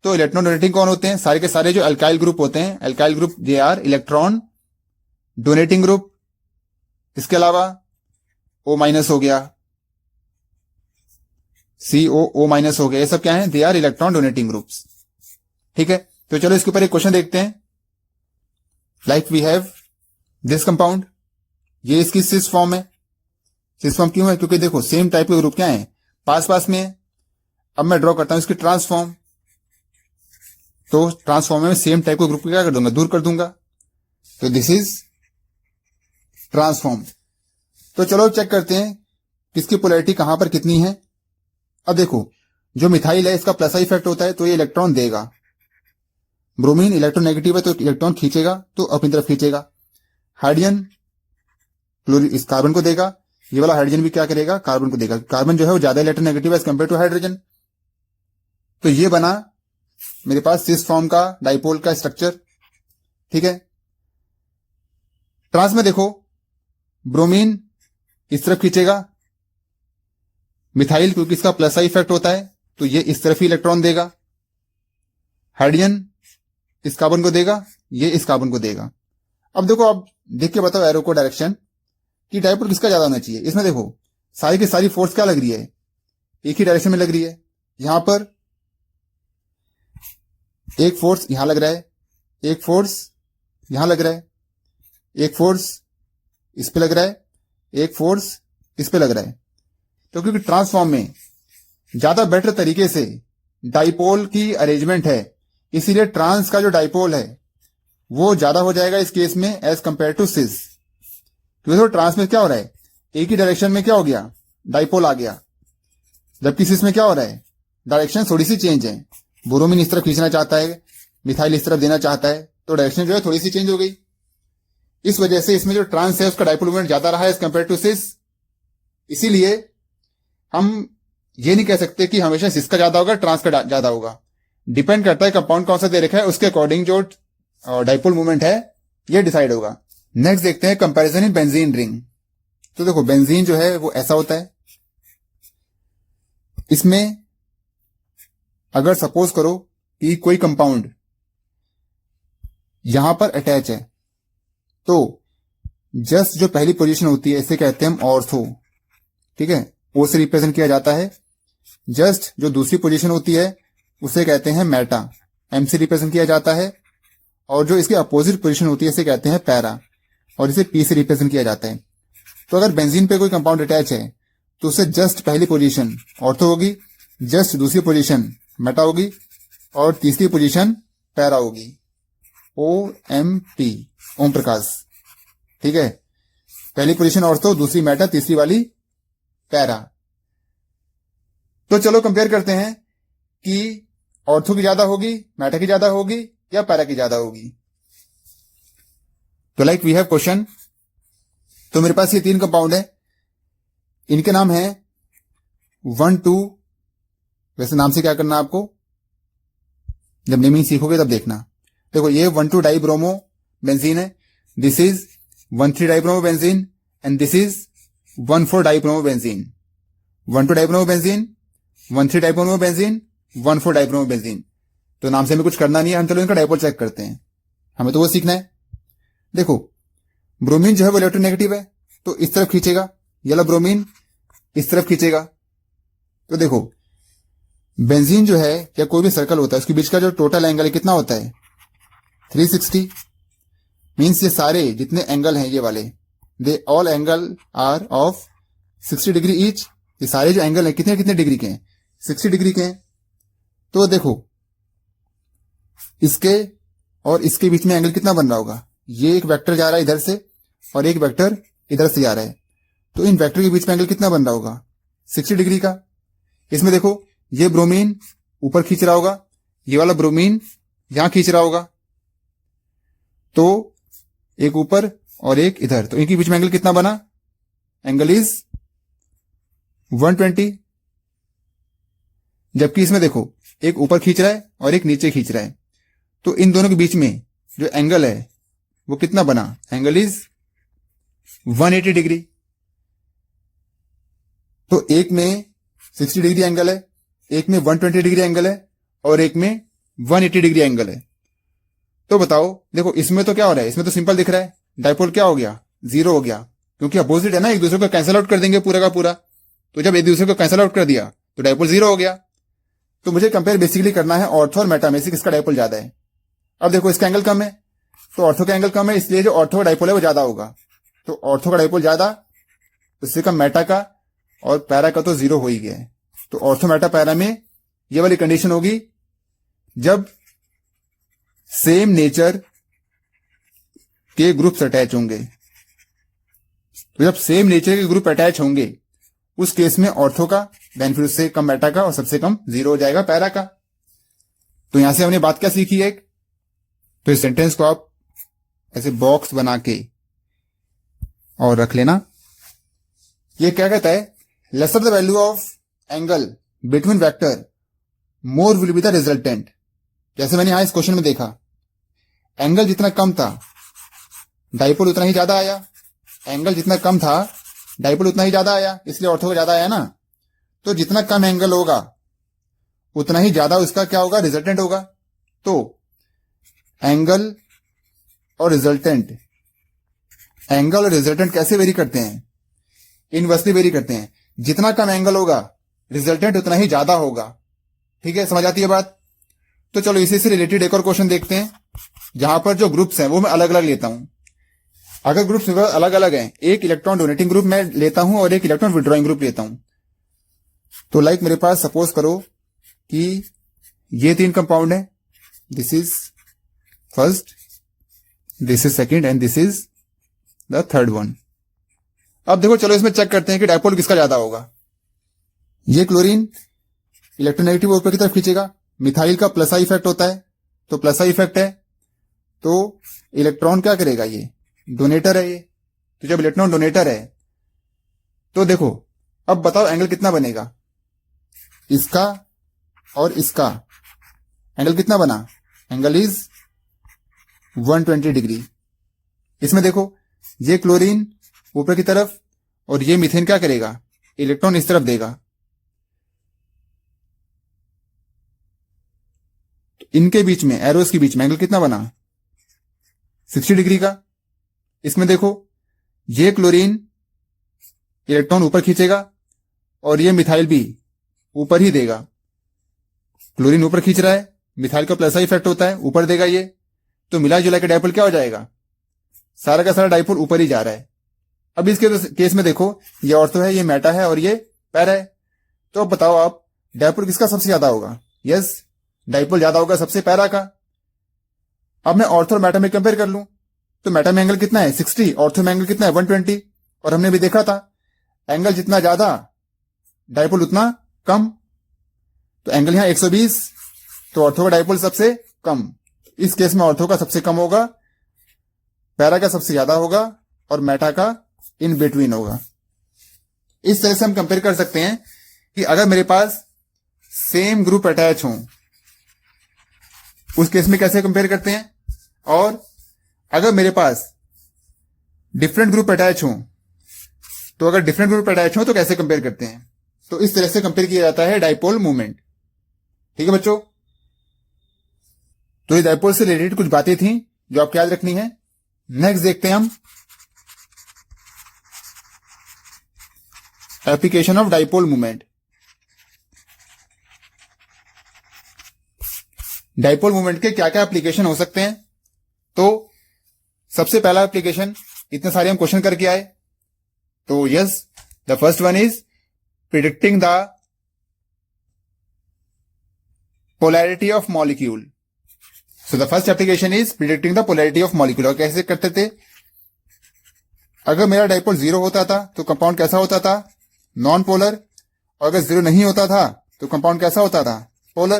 तो इलेक्ट्रॉन डोनेटिंग कौन होते हैं? सारे के सारे जो अल्काइल ग्रुप होते हैं, alkyl group J are electron donating group. इसके अलावा O माइनस हो गया, COO माइनस हो गया, ये सब क्या है? They are electron donating groups. ठीक है, तो चलो इसके ऊपर एक क्वेश्चन देखते हैं। Like we have this compound, ये इसकी सिस फॉर्म है। सिस फॉर्म क्यों है? क्योंकि देखो सेम टाइप के ग्रुप क्या है, पास पास में है। अब मैं ड्रॉ करता हूं इसकी ट्रांसफॉर्म, तो ट्रांसफॉर्म में सेम टाइप के ग्रुप को क्या कर दूंगा? दूर कर दूंगा। तो दिस इज ट्रांसफॉर्म। तो चलो चेक करते हैं किसकी पोलैरिटी कहां पर कितनी है। अब देखो, जो मिथाइल है इसका प्लस आई इफेक्ट होता है तो ये इलेक्ट्रॉन देगा। ब्रोमीन इलेक्ट्रोनेगेटिव है तो इलेक्ट्रॉन खींचेगा, तो अपनी तरफ खींचेगा। हाइड्रोजन इस कार्बन को देगा, ये वाला हाइड्रोजन भी क्या करेगा? कार्बन को देगा। कार्बन जो है वो ज्यादा इलेक्ट्रोनेगेटिव है एज कंपेयर टू हाइड्रोजन। तो ये बना मेरे पास सिस फॉर्म का डाइपोल का स्ट्रक्चर। ठीक है, ट्रांस में देखो, ब्रोमीन इस तरफ खींचेगा, मिथाइल क्योंकि इसका प्लस आई इफेक्ट होता है तो ये इस तरफ ही इलेक्ट्रॉन देगा। हाइड्रोजन इस कार्बन को देगा, ये इस कार्बन को देगा। अब देखो, आप देख के बताओ एरो को डायरेक्शन कि डाइपोल किसका ज्यादा होना चाहिए। इसमें देखो सारी की सारी फोर्स क्या लग रही है? एक ही डायरेक्शन में लग रही है। यहां पर एक फोर्स यहां लग रहा है, एक फोर्स यहां लग रहा है, एक फोर्स इस पे लग रहा है, एक फोर्स इस पे लग रहा है। तो क्योंकि ट्रांसफॉर्म में ज्यादा बेटर तरीके से डाइपोल की अरेंजमेंट है, इसीलिए ट्रांस का जो डाइपोल है वो ज्यादा हो जाएगा इस केस में एज कंपेयर टू सिस। क्योंकि तो ट्रांस में क्या हो रहा है, एक ही डायरेक्शन में क्या हो गया? डाइपोल आ गया। जबकि सिस में क्या हो रहा है? डायरेक्शन थोड़ी सी चेंज है। ब्रोमीन इस तरफ खींचना चाहता है, मिथाइल इस तरफ देना चाहता है, तो डायरेक्शन जो है थोड़ी सी चेंज हो गई। इस वजह से इसमें जो ट्रांस है उसका डाइपोल मोमेंट ज्यादा रहा है एज कंपेयर टू सिस। इसीलिए हम ये नहीं कह सकते कि हमेशा सिस का ज्यादा होगा, ट्रांस का ज्यादा होगा। डिपेंड करता है कंपाउंड कौन सा दे रखा है, उसके अकॉर्डिंग जो डाइपोल मूवमेंट है ये डिसाइड होगा। नेक्स्ट देखते हैं कंपैरिजन इन बेंजीन रिंग। तो देखो, बेंजीन जो है वो ऐसा होता है। इसमें अगर सपोज करो कि कोई कंपाउंड यहां पर अटैच है तो जस्ट जो पहली पोजीशन होती है इसे कहते हैं हम ऑर्थो। ठीक है, ओ से रिप्रेजेंट किया जाता है। जस्ट जो दूसरी पोजीशन होती है उसे कहते हैं मेटा, एम से रिप्रेजेंट किया जाता है। और जो इसके अपोजिट पोजीशन होती है इसे कहते हैं पैरा, और इसे पी से रिप्रेजेंट किया जाता है। तो अगर बेंजीन पे कोई कंपाउंड अटैच है तो उसे जस्ट पहली पोजीशन ऑर्थो होगी, जस्ट दूसरी पोजीशन मेटा होगी और तीसरी पोजीशन पैरा होगी। OMP, ओम प्रकाश। ठीक है, पहली पोजीशन ऑर्थो, दूसरी मेटा, तीसरी वाली पैरा। तो चलो कंपेयर करते हैं कि ऑर्थो की ज्यादा होगी, मेटा की ज्यादा होगी या पैरा की ज्यादा होगी। तो लाइक वी हैव क्वेश्चन। तो मेरे पास ये 3 कंपाउंड है, इनके नाम है 1, 2। वैसे नाम से क्या करना आपको, जब नेमिंग सीखोगे तब देखना। देखो, ये 1,2 डाइब्रोमो बेंजीन है, this is 1,3 dibromo benzene and this is 1,4 dibromo benzene. 1,2 dibromo benzene, 1,3 dibromo benzene, 1,4 dibromo benzene. तो नाम से हमें कुछ करना नहीं है, हम चलो इनका डाइपोल चेक करते हैं, हमें तो वो सीखना है। देखो, ब्रोमीन जो है वो इलेक्ट्रोनेगेटिव है तो इस तरफ खींचेगा, ये वाला ब्रोमीन इस तरफ खींचेगा। तो देखो, बेंजीन जो है या कोई भी सर्कल होता है उसके बीच का जो टोटल एंगल है कितना होता है? 360। मीन्स ये सारे जितने एंगल हैं ये वाले, they all angle are of 60 degree each. ये सारे जो एंगल हैं कितने कितने डिग्री के हैं, 60 डिग्री के हैं। तो देखो इसके और इसके बीच में एंगल कितना बन रहा होगा, ये एक वेक्टर जा रहा है इधर से और एक वेक्टर इधर से जा रहा है, तो इन वेक्टर के बीच में एंगल कितना बन रहा होगा, 60 डिग्री का। इसमें देखो ये ब्रोमीन ऊपर खींच रहा होगा, ये वाला ब्रोमीन यहां खींच रहा होगा, तो एक ऊपर और एक इधर, तो इनके बीच में एंगल कितना बना, एंगल इज 120। जबकि इसमें देखो एक ऊपर खींच रहा है और एक नीचे खींच रहा है, तो इन दोनों के बीच में जो एंगल है वो कितना बना, एंगल इज 180 डिग्री। तो एक में 60 डिग्री एंगल है, एक में 120 डिग्री एंगल है और एक में 180 डिग्री एंगल है। तो बताओ देखो इसमें तो क्या हो रहा है, इसमें तो सिंपल दिख रहा है, डायपोल क्या हो गया, 0 हो गया, क्योंकि अपोजिट है ना, एक दूसरे को कैंसिल आउट कर देंगे पूरा का पूरा। तो जब एक दूसरे को कैंसिल आउट कर दिया तो डायपोल 0 हो गया। तो मुझे कंपेयर बेसिकली करना है ऑर्थो और मेटा में से किसका डायपोल ज्यादा है। अब देखो इसका एंगल कम है तो ऑर्थो का एंगल कम है, इसलिए जो ऑर्थो का डायपोल है वो ज्यादा होगा। तो ऑर्थो का डायपोल ज्यादा, उससे कम मेटा का, और पैरा का तो 0 हो ही गया है। तो ऑर्थो मेटा पैरा में ये वाली कंडीशन होगी जब सेम नेचर के ग्रुप्स अटैच होंगे। तो जब सेम नेचर के ग्रुप अटैच होंगे उस केस में ऑर्थो का, देन फिर उससे कम मेटा का और सबसे कम 0 हो जाएगा पैरा का। तो यहां से हमने बात क्या सीखी है, तो इस सेंटेंस को आप ऐसे बॉक्स बना के और रख लेना। ये क्या कहता है, lesser the value of angle between vector more will be the resultant. जैसे मैंने यहां इस क्वेश्चन में देखा, एंगल जितना कम था डायपोल उतना ही ज्यादा आया, एंगल जितना कम था डायपोल उतना ही ज्यादा आया, इसलिए ऑर्थो का ज्यादा आया ना। तो जितना कम एंगल होगा उतना ही ज्यादा उसका क्या होगा, रिजल्टेंट होगा। तो एंगल और रिजल्टेंट, एंगल और रिजल्टेंट कैसे वेरी करते हैं, इनवर्सली वेरी करते हैं। जितना कम एंगल होगा रिजल्टेंट उतना ही ज्यादा होगा। ठीक है, समझ आती है बात। तो चलो इसी से रिलेटेड एक और क्वेश्चन देखते हैं, जहां पर जो ग्रुप्स हैं वो मैं अलग अलग लेता हूं। अगर ग्रुप्स अलग अलग हैं, एक इलेक्ट्रॉन डोनेटिंग ग्रुप मैं लेता हूं और एक इलेक्ट्रॉन विड्रॉइंग ग्रुप लेता हूं। तो लाइक मेरे पास सपोज करो कि ये 3 कंपाउंड है, this is first, this is second and this is the third one. अब देखो चलो इसमें चेक करते हैं कि डायपोल किसका ज्यादा होगा। ये क्लोरीन इलेक्ट्रोनेगेटिव ऊपर की तरफ खींचेगा, मिथाइल का प्लस आई इफेक्ट होता है, तो प्लस आई इफेक्ट है, तो इलेक्ट्रॉन क्या करेगा, ये डोनेटर है ये। तो जब इलेक्ट्रॉन डोनेटर है तो देखो अब बताओ एंगल कितना बनेगा, इसका और इसका एंगल कितना बना, एंगल इज 120 डिग्री। इसमें देखो ये क्लोरीन ऊपर की तरफ और ये मीथेन क्या करेगा, इलेक्ट्रॉन इस तरफ देगा। तो इनके बीच में, एरोस के बीच में एंगल कितना बना, 60 डिग्री का। इसमें देखो ये क्लोरीन इलेक्ट्रॉन ऊपर खींचेगा और ये मिथाइल भी ऊपर ही देगा। क्लोरीन ऊपर खींच रहा है, मिथाइल का प्लस आई इफेक्ट होता है, ऊपर देगा ये। तो मिला जुला के डायपोल क्या हो जाएगा, सारा का सारा डायपोल ऊपर ही जा रहा है। अब इसके केस में देखो ये ऑर्थो है, ये मेटा है और ये पैरा है। तो अब बताओ आप डायपोल किसका सबसे ज्यादा होगा, यस डायपोल ज्यादा होगा सबसे पैरा का। अब मैं ऑर्थो और मेटा में कंपेयर कर लूं तो मेटा में एंगल कितना है 60, ऑर्थो में एंगल कितना है 120। और हमने भी देखा था एंगल जितना ज्यादा डायपोल उतना कम। तो एंगल यहां 120, तो ऑर्थो का डायपोल सबसे कम। इस केस में ऑर्थो का सबसे कम होगा, पैरा का सबसे ज्यादा होगा और मेटा का इन बिटवीन होगा। इस तरह से हम कंपेयर कर सकते हैं कि अगर मेरे पास सेम ग्रुप अटैच हो उस केस में कैसे कंपेयर करते हैं, और अगर मेरे पास डिफरेंट ग्रुप अटैच हो तो अगर डिफरेंट ग्रुप अटैच हो तो कैसे कंपेयर करते हैं। तो इस तरह से कंपेयर किया जाता है डायपोल मूवमेंट। ठीक है बच्चों, तो ये डायपोल से रिलेटेड कुछ बातें थी जो आपको याद रखनी है। नेक्स्ट देखते हैं हम application of dipole movement. Dipole movement के क्या क्या एप्लीकेशन हो सकते हैं। तो सबसे पहला एप्लीकेशन, इतने सारे हम क्वेश्चन करके आए, तो yes the first one is predicting the polarity of molecule. So the first application is predicting the polarity of molecule. और कैसे करते थे? अगर मेरा डाइपोल 0 होता था तो कंपाउंड कैसा होता था? Non polar. और अगर 0 नहीं होता था तो कंपाउंड कैसा होता था? पोलर.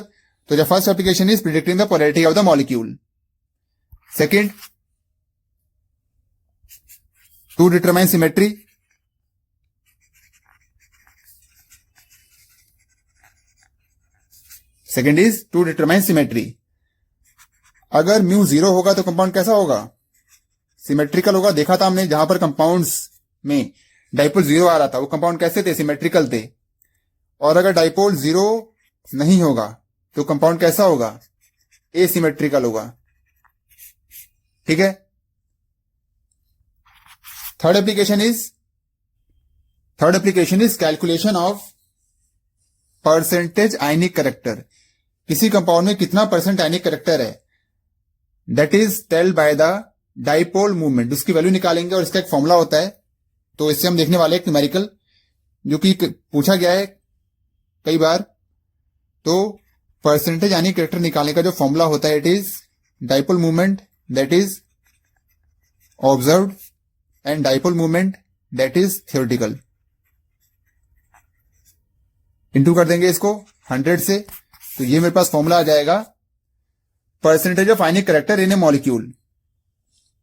तो the first application is predicting the polarity of the molecule. Second, to determine symmetry. Second is to determine symmetry. अगर म्यू 0 होगा तो कंपाउंड कैसा होगा? सिमेट्रिकल होगा. देखा था हमने जहां पर कंपाउंड्स में डाइपोल 0 आ रहा था वो कंपाउंड कैसे थे? सिमेट्रिकल थे. और अगर डाइपोल 0 नहीं होगा तो कंपाउंड कैसा होगा? एसिमेट्रिकल होगा. ठीक है. Third application is calculation of percentage ionic character. किसी कंपाउंड में कितना परसेंट आयनिक करेक्टर है, that is tailed bye the dipole movement. उसकी वैल्यू निकालेंगे और इसका एक फॉर्मूला होता है. तो इससे हम देखने वाले एक न्यूमेरिकल जो कि पूछा गया है कई बार. तो परसेंटेज आयनिक करेक्टर निकालने का जो फॉर्मूला होता है, it is dipole movement that is observed and dipole movement that is theoretical. Into कर देंगे इसको 100 से, तो ये मेरे पास फॉर्मूला आ जाएगा percentage of ionic character in A molecule.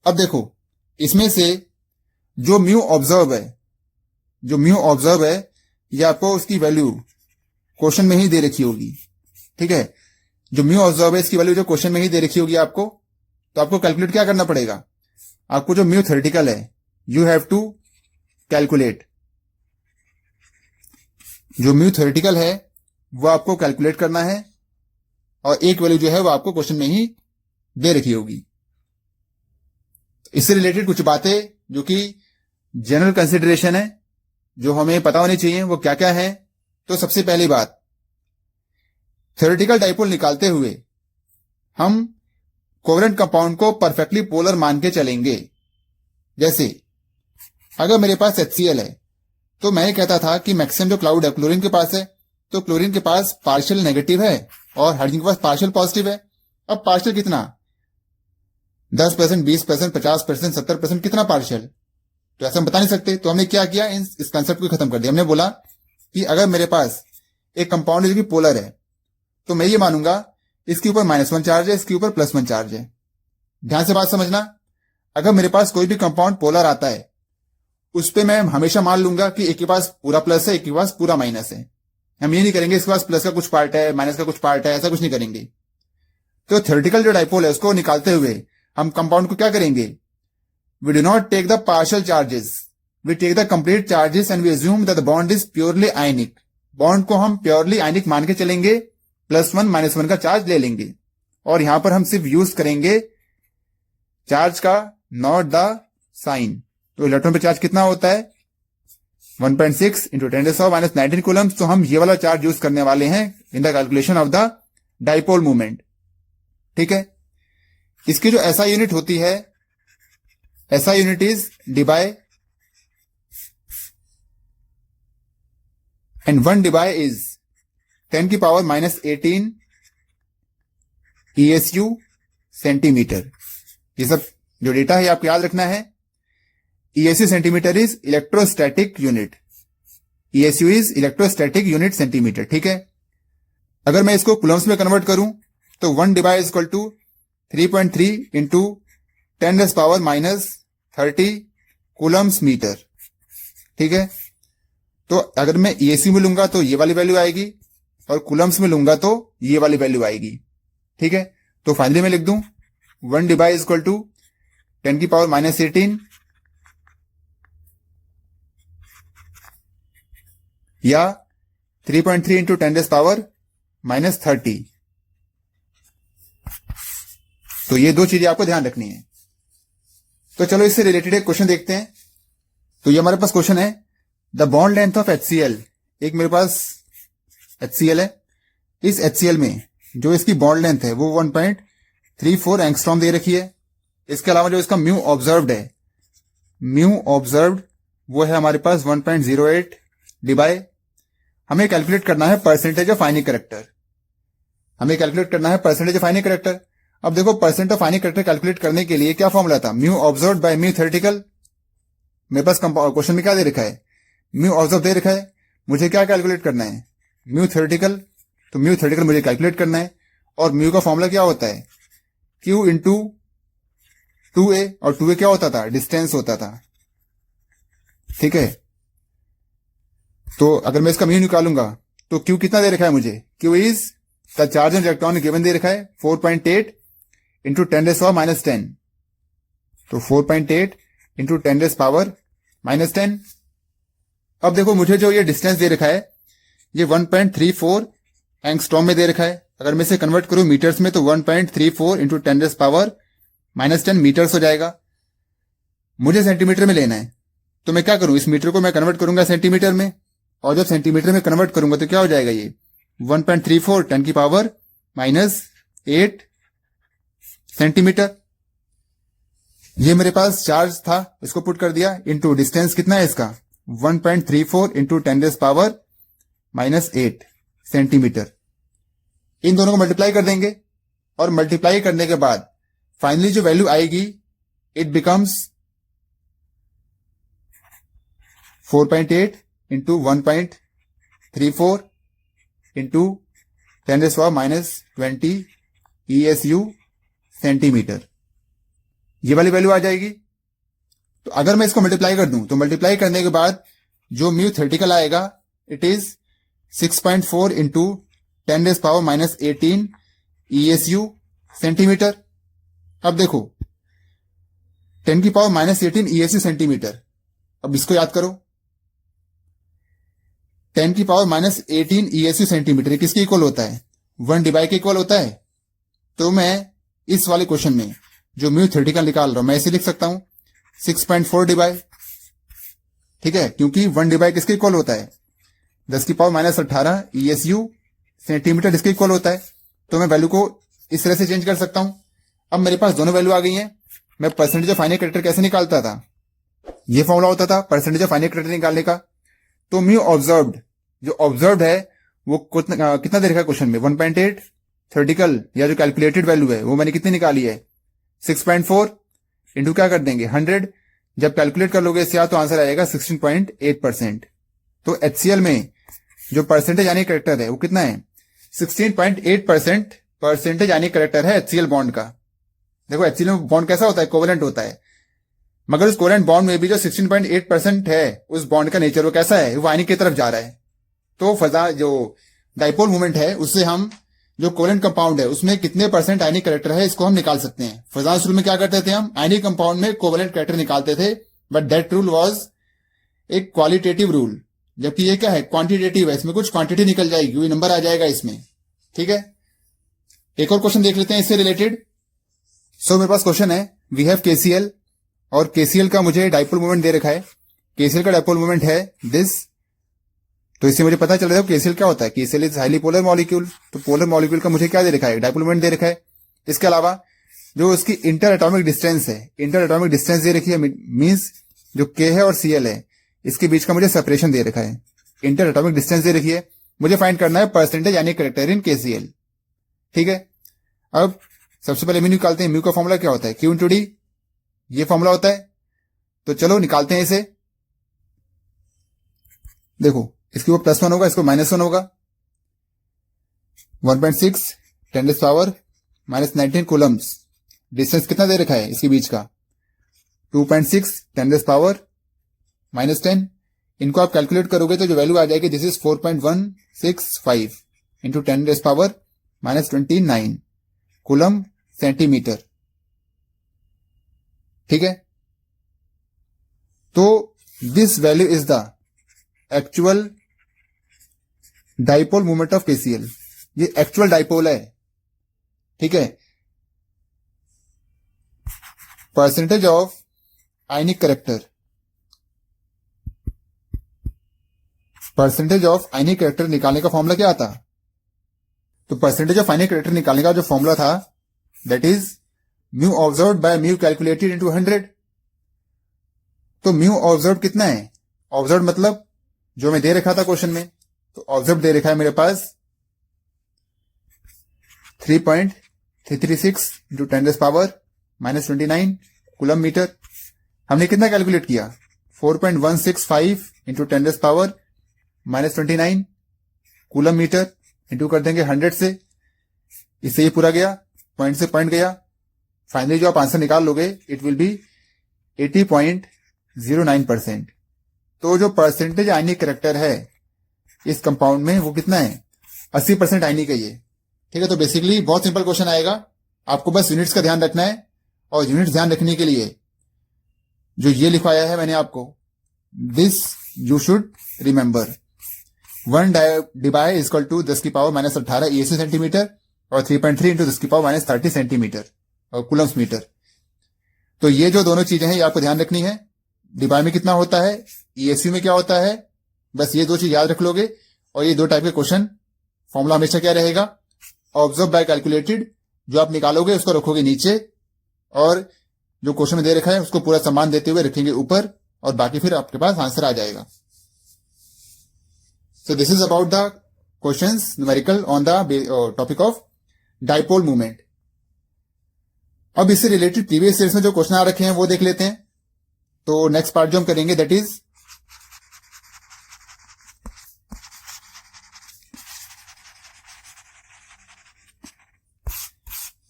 अब देखो इसमें से जो म्यू ऑब्जर्व है ये आपको उसकी वैल्यू क्वेश्चन में ही दे रखी होगी. ठीक है. जो म्यू ऑब्जर्व है इसकी वैल्यू जो क्वेश्चन में ही दे रखी होगी आपको, तो आपको कैलकुलेट क्या करना पड़ेगा? आपको जो म्यू थ्योरेटिकल है यू हैव टू कैलकुलेट. जो म्यू थ्योरेटिकल है वो आपको कैलकुलेट करना है और एक वैल्यू जो है वो आपको क्वेश्चन में ही दे रखी होगी. इससे रिलेटेड कुछ बातें जो कि जनरल कंसिडरेशन है जो हमें पता होनी चाहिए वो क्या क्या है. तो सबसे पहली बात, थ्योरेटिकल डाइपोल निकालते हुए हम कोवेलेंट कंपाउंड को परफेक्टली पोलर मान के चलेंगे. जैसे अगर मेरे पास HCl है तो मैं कहता था कि मैक्सिमम जो क्लाउड है क्लोरीन के पास है, तो क्लोरीन के पास पार्शियल नेगेटिव है और हाइड्रोजन के पास पार्शियल पॉजिटिव है. अब पार्शियल कितना? 10%, 20%, 50%, 70%, कितना पार्शियल? तो ऐसा हम बता नहीं सकते. तो हमने क्या किया, इस कंसेप्ट को खत्म कर दिया. हमने बोला कि अगर मेरे पास एक कंपाउंड है जो कि पोलर है तो मैं ये मानूंगा इसके ऊपर -1 चार्ज है, इसके ऊपर +1 चार्ज है. ध्यान से बात समझना. अगर मेरे पास कोई भी कंपाउंड पोलर आता है उस पे मैं हमेशा मान लूंगा कि एक के पास पूरा प्लस है, एक के पास पूरा माइनस है. हम ये नहीं करेंगे इसके पास प्लस का कुछ पार्ट है माइनस का कुछ पार्ट है, ऐसा कुछ नहीं करेंगे. तो थ्योरेटिकल जो डाइपोल है उसको निकालते हुए हम कंपाउंड को क्या करेंगे? We do not take the partial charges, we take the complete charges and we assume that the bond is purely ionic. Bond को हम प्योरली आयनिक मान के चलेंगे, +1 -1 का चार्ज ले लेंगे. और यहां पर हम सिर्फ यूज करेंगे चार्ज का, नॉट द साइन. तो इलेक्ट्रॉन पे चार्ज कितना होता है? 1.6 × 10⁻⁻19 कूलम्स. तो हम ये वाला चार्ज यूज करने वाले हैं in the calculation of the dipole movement. ठीक है. इसकी जो एसआई यूनिट होती है, SI unit is debye, and 1 debye is 10⁻⁻18 ESU centimetre. ये सब जो डेटा है आपको याद रखना है. ESU centimetre is electrostatic unit. ESU is electrostatic unit centimetre. ठीक है. अगर मैं इसको कूलम्स में कन्वर्ट करूं तो 1 debye is equal to 3.3 into 10⁻⁻30 coulombs metre. ठीक है. तो अगर मैं ESU में लूंगा तो ये वाली वैल्यू आएगी और कूलम्स में लूंगा तो ये वाली वैल्यू आएगी. ठीक है. तो फाइनली मैं लिख दूं 1 डिबाई इज इक्वल टू 10⁻⁻18 या 3.3 इंटू 10⁻⁻30. तो ये दो चीजें आपको ध्यान रखनी है. तो चलो इससे रिलेटेड एक क्वेश्चन देखते हैं. तो ये हमारे पास क्वेश्चन है, the bond length of HCl. एक मेरे पास HCl है. इस HCl में जो इसकी बॉन्ड लेंथ है वो 1.34 एंगस्ट्रॉम दे रखी है. इसके अलावा जो इसका म्यू ऑब्जर्व्ड है, म्यू ऑब्जर्व्ड वो है हमारे पास 1.08 डिबाई हमें कैलकुलेट करना है परसेंटेज ऑफ आयनिक करेक्टर। हमें कैलकुलेट करना है परसेंटेज ऑफ आयनिक करेक्टर। अब देखो, percent of ionic character calculate करने के लिए क्या फॉर्मूला था? Mu observe by mu theoretical. मेरे पास क्वेश्चन में क्या दे रखा है? म्यू ऑब्जर्व दे रखा है। मुझे क्या कैलकुलेट करना है? Mu theoretical. तो म्यू थ्योरेटिकल मुझे कैलकुलेट करना है। और म्यू का फॉर्मूला क्या होता है? Q into 2a। और 2a क्या होता था? डिस्टेंस होता था। ठीक है, तो अगर मैं इसका म्यू निकालूंगा तो Q कितना दे रखा है मुझे? Q is the charge on electron given दे रखा है 4.8 इंटू 10⁻⁻10। तो 4.8 इंटू 10⁻⁻10। अब देखो, मुझे जो ये डिस्टेंस दे रखा है ये 1.34 एंगस्ट्रॉम में दे रखा है। अगर मैं इसे कन्वर्ट करूं मीटर्स में तो 1.34 इंटू 10⁻⁻10 मीटर्स हो जाएगा। मुझे सेंटीमीटर में लेना है, तो मैं क्या करूं? इस मीटर को मैं कन्वर्ट करूंगा सेंटीमीटर में, और जब सेंटीमीटर में कन्वर्ट करूंगा तो क्या हो जाएगा? ये 1.34 10⁻⁸ सेंटीमीटर। ये मेरे पास चार्ज था, इसको पुट कर दिया, इंटू डिस्टेंस कितना है इसका? 1.34 इंटू 10⁻⁸ सेंटीमीटर। इन दोनों को मल्टीप्लाई कर देंगे, और मल्टीप्लाई करने के बाद फाइनली जो वैल्यू आएगी it becomes 4.8 into 1.34 into 10⁻⁻20 ESU centimetre. ये वाली वैल्यू आ जाएगी। तो अगर मैं इसको मल्टीप्लाई कर दूं तो मल्टीप्लाई करने के बाद जो म्यू थ्योरेटिकल आएगा it is 6.4 into 10⁻⁻18 ESU centimetre. अब देखो, 10⁻⁻18 ESU सेंटीमीटर। अब इसको याद करो, 10⁻⁻18 ESU सेंटीमीटर किसके इक्वल होता है? 1 डिवाई के इक्वल होता है। तो मैं इस वाले क्वेश्चन में जो म्यू थ्योरेटिकल निकाल रहा हूं मैं इसे लिख सकता हूं 6.4 डिवाई। ठीक है, क्योंकि 1 डिवाई किसके इक्वल होता है? 10⁻⁻18 ESU सेंटीमीटर इसके इक्वल होता है। तो मैं वैल्यू को इस तरह से चेंज कर सकता हूं। अब मेरे पास दोनों वैल्यू आ गई हैं। मैं परसेंटेज ऑफ आयनिक करेक्टर कैसे निकालता था? ये फॉर्मूला होता था परसेंटेज ऑफ आयनिक करेक्टर निकालने का। तो म्यू ऑब्जर्व्ड, जो ऑब्जर्व्ड है वो कितना दे रखा है क्वेश्चन में? 1.8। थ्योरेटिकल या जो कैलकुलेटेड वैल्यू है वो मैंने कितनी निकाली है? 6.4 इंटू क्या कर देंगे? 100। जब कैलकुलेट कर लोगे इससे तो आंसर आएगा 16.8%। तो HCl में जो परसेंटेज आयनिक करेक्टर है वो कितना है? 16.8% परसेंटेज आयनिक करेक्टर है HCl बॉन्ड का। देखो, HCl में बॉन्ड कैसा होता है? कोवेलेंट होता है। मगर उस कोवेलेंट बॉन्ड में भी जो 16.8% है उस बॉन्ड का नेचर वो कैसा है? वो आयनिक की तरफ जा रहा है। तो फजा जो डाइपोल मूवमेंट है उससे हम जो कोवेलेंट कंपाउंड है उसमें कितने परसेंट आयनिक करेक्टर है इसको हम निकाल सकते हैं। फजांस रूल में क्या करते थे? हम आयनिक कंपाउंड में कोवेलेंट करेक्टर निकालते थे, बट दैट रूल वाज एक क्वालिटेटिव रूल, जबकि ये क्या है? क्वांटिटेटिव है। इसमें कुछ क्वांटिटी निकल जाएगी, वही नंबर आ जाएगा इसमें। ठीक है, एक और क्वेश्चन देख लेते हैं इससे रिलेटेड। सो मेरे पास क्वेश्चन है, वी हैव KCl और KCl का मुझे डाइपोल मूवमेंट दे रखा है। KCl का डाइपोल मूवमेंट है दिस। तो इससे मुझे पता चल रहा है KCl क्या होता है? KCl is highly polar molecule. तो पोलर मॉलिक्यूल का मुझे क्या दे रखा है? डाइपोल मूवमेंट दे रखा है। इसके अलावा जो उसकी इंटर एटॉमिक डिस्टेंस है, इंटर एटॉमिक डिस्टेंस दे रखी है, मींस जो K है और Cl है इसके बीच का मुझे सेपरेशन दे रखा है। इंटर एटॉमिक डिस्टेंस दे रखी है। मुझे फाइंड करना है percentage ionic character in KCl। ठीक है, अब सबसे पहले म्यू निकालते हैं। म्यू का फॉर्मूला क्या होता है? Q इंटू डी, ये फॉर्मूला होता है। तो चलो निकालते हैं इसे। देखो, इसके ऊपर +1 होगा, इसको -1 होगा। 1.6 10⁻⁻19 कूलम्स। डिस्टेंस कितना दे रखा है इसके बीच का? 2.6 10⁻⁻10। इनको आप कैलकुलेट करोगे तो जो वैल्यू आ जाएगी this is 4.165 into 10⁻⁻29 coulomb centimetre. ठीक है, तो this value is the actual dipole movement of KCl। ये एक्चुअल डाइपोल है। ठीक है, percentage of ionic character, percentage of ionic character निकालने का फॉर्मूला क्या आता? तो परसेंटेज ऑफ आयनिक करेक्टर निकालने का जो फॉर्मूला था that is mu observed by mu calculated into 100। तो म्यू ऑब्जर्व्ड कितना है? ऑब्जर्व्ड मतलब जो मैं दे रखा था क्वेश्चन में तो ऑब्जर्व दे रखा है मेरे पास 3.336 इंटू 10⁻⁻29 कूलम मीटर। हमने कितना कैलकुलेट किया? 4.165 इंटू 10⁻⁻29 कूलम मीटर इंटू कर देंगे 100 से। इससे ये पूरा गया, पॉइंट से पॉइंट गया। फाइनली जो आप आंसर निकाल लोगे इट विल बी 80.09%। तो जो परसेंटेज आयनिक करेक्टर है इस कंपाउंड में वो कितना है? 80% आयनिक है ये। ठीक है, तो बेसिकली बहुत सिंपल क्वेश्चन आएगा, आपको बस यूनिट्स का ध्यान रखना है। और यूनिट्स ध्यान रखने के लिए जो ये लिखवाया है मैंने आपको, this you should remember. 1 debye is equal to 10⁻⁻18 ESC centimetre और 3.3 इंटू 10⁻⁻30 सेंटीमीटर और कूलम्स मीटर। तो ये जो दोनों चीजें हैं ये आपको ध्यान रखनी है। डिबाई में कितना होता है, ESU में क्या होता है, बस ये दो चीज याद रख लोगे। और ये दो टाइप के क्वेश्चन फॉर्मूला हमेशा क्या रहेगा? Observe by calculated. जो आप निकालोगे उसको रखोगे नीचे और जो क्वेश्चन में दे रखा है उसको पूरा सम्मान देते हुए रखेंगे ऊपर, और बाकी फिर आपके पास आंसर आ जाएगा। सो this is about the questions numerical on the topic of dipole movement. अब इससे रिलेटेड प्रीवियस ईयर्स में जो क्वेश्चन आ रखे हैं वो देख लेते हैं। तो नेक्स्ट पार्ट जो हम करेंगे that is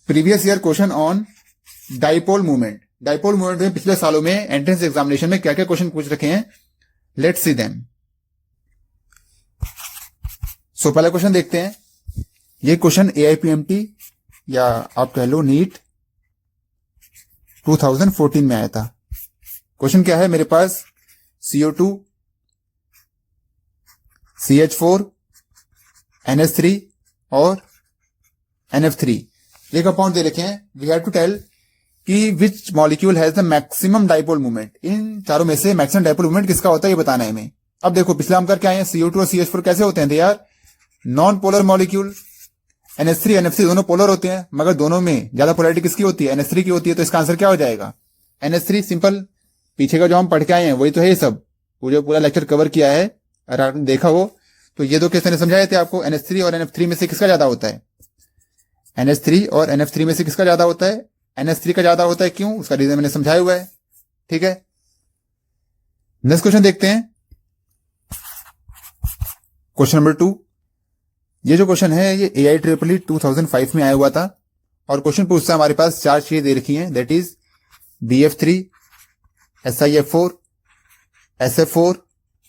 previous year question on dipole movement. Dipole movement में पिछले सालों में एंट्रेंस एग्जामिनेशन में क्या क्या क्वेश्चन पूछ रखे हैं, लेट्स सी देम। सो पहला क्वेश्चन देखते हैं। ये क्वेश्चन AIPMT या आप कह लो नीट 2014 में आया था। क्वेश्चन क्या है मेरे पास? CO2, CH4, NH3 और NF3 ये कंपाउंड दे रखे हैं। वी हैव टू टेल कि which molecule has the maximum dipole movement. इन चारों में से मैक्सिमम डाइपोल मूवमेंट किसका होता है ये बताना है हमें। अब देखो पिछले हम करके आए हैं, CO2 और CH4 कैसे होते हैं? They are non polar molecule. NH3 NF3 दोनों पोलर होते हैं, मगर दोनों में ज्यादा पोलैरिटी किसकी होती है? NH3 की होती है। तो इसका आंसर क्या हो जाएगा? NH3 simple. पीछे का जो हम पढ़ के आए हैं वही तो है ये सब, पूरा लेक्चर कवर किया है। अगर आपने देखा हो तो ये दो केस मैंने समझाए थे आपको। NH3 और NF3 में से किसका ज्यादा होता है? NH3 और NF3 में से किसका ज्यादा होता है? NH3 का ज्यादा होता है। क्यों? उसका रीजन मैंने समझाया हुआ है। ठीक है, नेक्स्ट क्वेश्चन देखते हैं। Question number 2। ये जो क्वेश्चन है ये AIEEE 2005 में आया हुआ था। और क्वेश्चन पूछता है, हमारे पास 4 चीजें दे रखी हैं, that is BF3, SiF4, SF4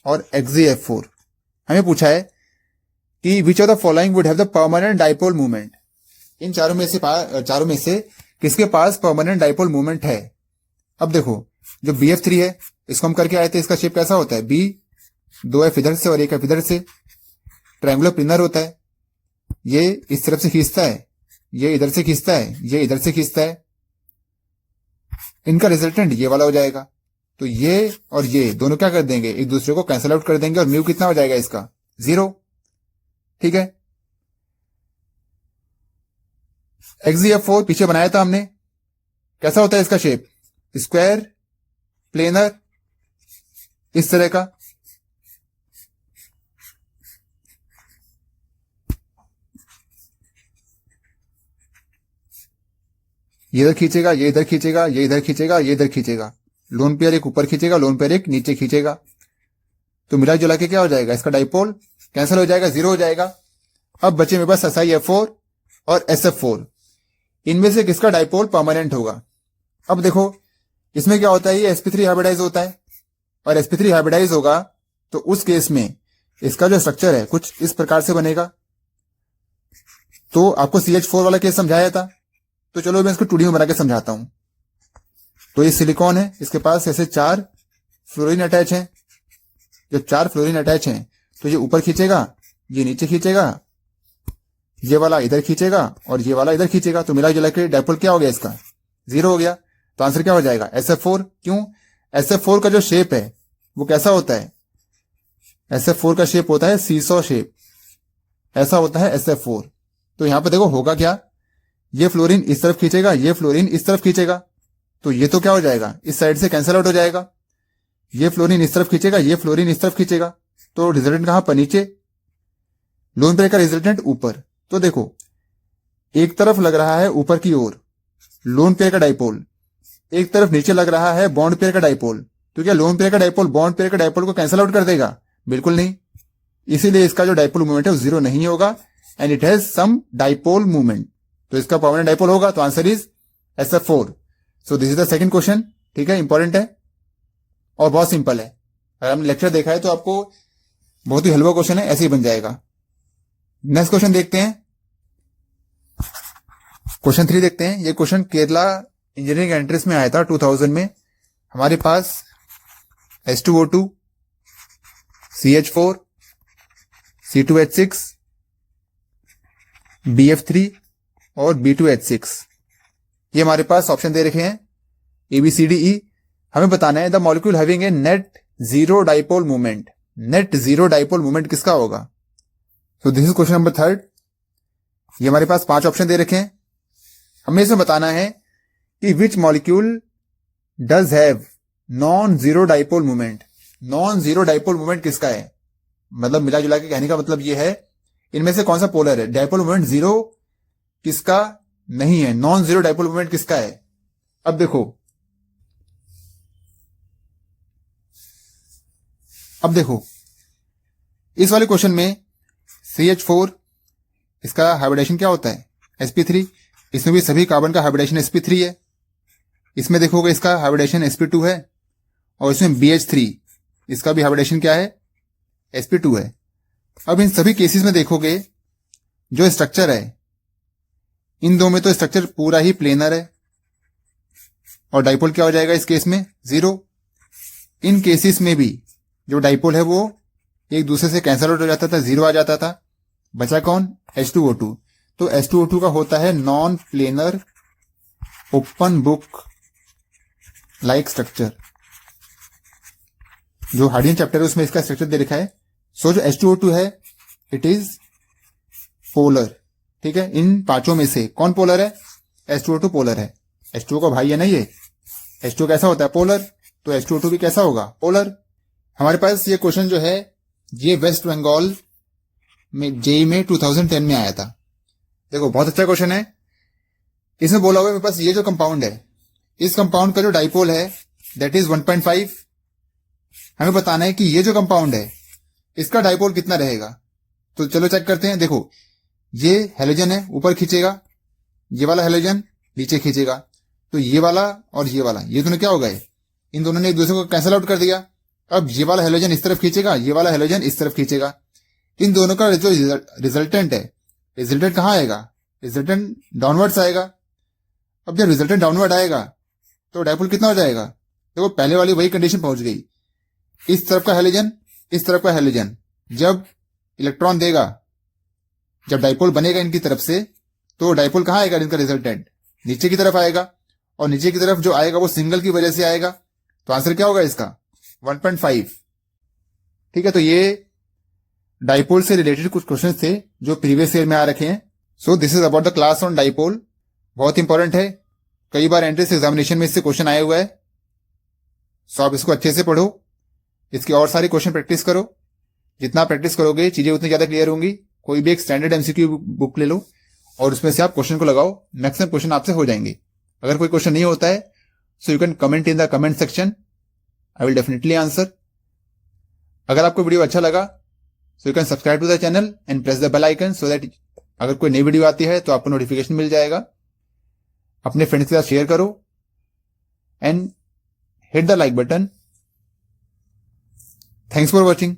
और XeF4। हमें पूछा है कि which of the following would have the permanent dipole movement. इन चारों में से किसके पास परमानेंट डाइपोल मूवमेंट है? अब देखो जो BF3 है इसको हम करके आए थे, इसका शेप कैसा होता है? B, 2 F इधर से और 1 F इधर से, ट्रायंगुलर प्लिनर होता है। ये इस तरफ से खींचता है, ये इधर से खींचता है, ये इधर से खींचता है। इनका रिजल्टेंट ये वाला हो जाएगा। तो ये और ये दोनों क्या कर देंगे? एक दूसरे को कैंसिल आउट कर देंगे और म्यू कितना हो जाएगा इसका? 0। ठीक है, XeF4 पीछे बनाया था हमने, कैसा होता है इसका शेप? स्क्वायर, प्लेनर, इस तरह का। ये इधर खींचेगा, ये इधर खींचेगा, ये इधर खींचेगा, ये इधर खींचेगा। लोन पेयर एक ऊपर खींचेगा, लोन पेयर एक नीचे खींचेगा। तो मिला जुला के क्या हो जाएगा? इसका डाइपोल कैंसिल हो जाएगा, 0 हो जाएगा। अब बचे मेरे पास SiF4 और SF4। इनमें से किसका डाइपोल परमानेंट होगा? अब देखो इसमें क्या होता है, ये sp3 हाइब्रिडाइज होता है और sp3 हाइब्रिडाइज होगा तो उस केस में इसका जो स्ट्रक्चर है कुछ इस प्रकार से बनेगा। तो आपको CH4 वाला केस समझाया था, तो चलो मैं इसको 2D में बना के समझाता हूं। तो ये सिलिकॉन है, इसके पास ऐसे 4 फ्लोरीन अटैच हैं। जब 4 फ्लोरीन अटैच हैं तो ये ऊपर खींचेगा, ये नीचे खींचेगा, ये वाला इधर खींचेगा और ये वाला इधर खींचेगा। तो मिला जुला के डाइपोल क्या हो गया इसका? 0 हो गया। तो आंसर क्या हो जाएगा? SF4। क्यों? SF4 का जो शेप है वो कैसा होता है? SF4 का शेप होता है सीसॉ शेप, ऐसा होता है SF4। तो यहां पर देखो होगा क्या, ये फ्लोरीन इस तरफ खींचेगा, ये फ्लोरीन इस तरफ खींचेगा। तो ये तो क्या हो जाएगा? इस साइड से कैंसिल आउट हो जाएगा। ये फ्लोरीन इस तरफ खींचेगा, ये फ्लोरीन इस तरफ खींचेगा। तो रिजल्टेंट कहां पर? नीचे। लोन पेयर का रिजल्टेंट ऊपर। तो देखो एक तरफ लग रहा है ऊपर की ओर लोन पेयर का डाइपोल, एक तरफ नीचे लग रहा है बॉन्ड पेयर का डाइपोल। तो क्या लोन पेयर का डाइपोल बॉन्ड पेयर का डाइपोल को कैंसिल आउट कर देगा? बिल्कुल नहीं। इसीलिए इसका जो डाइपोल मूवमेंट है वो जीरो नहीं होगा and it has some dipole movement. तो इसका परमानेंट डाइपोल होगा। तो answer is SF4। So this is the second question. ठीक है, इंपॉर्टेंट है और बहुत सिंपल है। अगर हमने लेक्चर देखा है तो आपको बहुत ही हलवा क्वेश्चन है, ऐसे ही बन जाएगा। नेक्स्ट क्वेश्चन देखते हैं। क्वेश्चन 3 देखते हैं। ये क्वेश्चन केरला इंजीनियरिंग एंट्रेंस में आया था 2000 में। हमारे पास H2O2, CH4, C2H6, BF3 और B2H6 ये हमारे पास ऑप्शन दे रखे हैं ABCDE। हमें बताना है the molecule having a net zero dipole movement. Net zero dipole movement किसका होगा? सो दिस इज क्वेश्चन नंबर 3। ये हमारे पास 5 ऑप्शन दे रखे हैं। हमें इसमें बताना है कि which molecule does have non zero dipole movement. Non zero dipole movement किसका है? मतलब मिला जुला के कहने का मतलब ये है इनमें से कौन सा पोलर है। डाइपोल मूवमेंट जीरो किसका नहीं है, नॉन जीरो डाइपोल मूवमेंट किसका है? अब देखो इस वाले क्वेश्चन में CH4 इसका हाइब्रिडेशन क्या होता है? sp3। इसमें भी सभी कार्बन का हाइब्रिडेशन sp3 है। इसमें देखोगे इसका हाइब्रिडेशन sp2 है और इसमें BH3 इसका भी हाइब्रिडेशन क्या है? sp2 है। अब इन सभी केसेस में देखोगे जो स्ट्रक्चर है इन दो में तो स्ट्रक्चर पूरा ही प्लेनर है और डाइपोल क्या हो जाएगा इस केस में? जीरो। इन केसेस में भी जो डाइपोल है वो एक दूसरे से कैंसल आउट हो जाता था, जीरो आ जाता था। बचा कौन? H2O2। तो H2O2 का होता है non planar open book like structure. जो हाइड्रोजन चैप्टर है उसमें इसका स्ट्रक्चर दे रखा है। सो जो H2O2 है इट इज पोलर। ठीक है, इन पांचों में से कौन पोलर है? H2O2 पोलर है। H2O का भाई है ना ये। H2O कैसा होता है? पोलर। तो H2O2 भी कैसा होगा? पोलर। हमारे पास ये क्वेश्चन जो है ये वेस्ट बंगाल में जेई में 2010 में आया था। देखो बहुत अच्छा क्वेश्चन है। इसमें बोला हुआ है मेरे पास ये जो कंपाउंड है इस कंपाउंड का जो डाइपोल है दैट इज 1.5। हमें बताना है कि ये जो कंपाउंड है इसका डाइपोल कितना रहेगा। तो चलो चेक करते हैं। देखो ये हेलोजन है, ऊपर खींचेगा, ये वाला हेलोजन नीचे खींचेगा। तो ये वाला और ये वाला ये दोनों क्या हो गए? इन दोनों ने एक दूसरे को कैंसिल आउट कर दिया। अब ये वाला हेलोजन इस तरफ खींचेगा, ये वाला हेलोजन इस तरफ खींचेगा। इन दोनों का जो रिजल्टेंट है, रिजल्टेंट कहाँ आएगा? रिजल्टेंट डाउनवर्ड्स आएगा। अब जब रिजल्टेंट डाउनवर्ड आएगा तो डाइपोल कितना हो जाएगा? देखो पहले वाली वही कंडीशन पहुंच गई। इस तरफ का हेलोजन इस तरफ का हेलोजन जब इलेक्ट्रॉन देगा, जब डाइपोल बनेगा इनकी तरफ से, तो डाइपोल कहाँ आएगा? इनका रिजल्टेंट नीचे की तरफ आएगा और नीचे की तरफ जो आएगा वो सिंगल की वजह से आएगा। तो आंसर क्या होगा इसका? 1.5। ठीक है, तो ये डाइपोल से रिलेटेड कुछ क्वेश्चन थे जो प्रीवियस ईयर में आ रखे हैं। सो this is about the class on dipole. बहुत इंपॉर्टेंट है, कई बार एंट्रेंस एग्जामिनेशन में इससे क्वेश्चन आया हुआ है। सो आप इसको अच्छे से पढ़ो, इसकी और सारी क्वेश्चन प्रैक्टिस करो। जितना प्रैक्टिस करोगे चीजें उतनी ज्यादा क्लियर होंगी। कोई भी एक स्टैंडर्ड MCQ बुक ले लो और उसमें से आप क्वेश्चन को लगाओ, मैक्सिमम क्वेश्चन आपसे हो जाएंगे। अगर कोई क्वेश्चन नहीं होता है so you can comment in the comment section, I will definitely answer. अगर आपको वीडियो अच्छा लगा so you can subscribe to the channel and press the bell icon so that अगर कोई नई वीडियो आती है तो आपको नोटिफिकेशन मिल जाएगा। अपने फ्रेंड्स के साथ शेयर करो and hit the like button. Thanks for watching.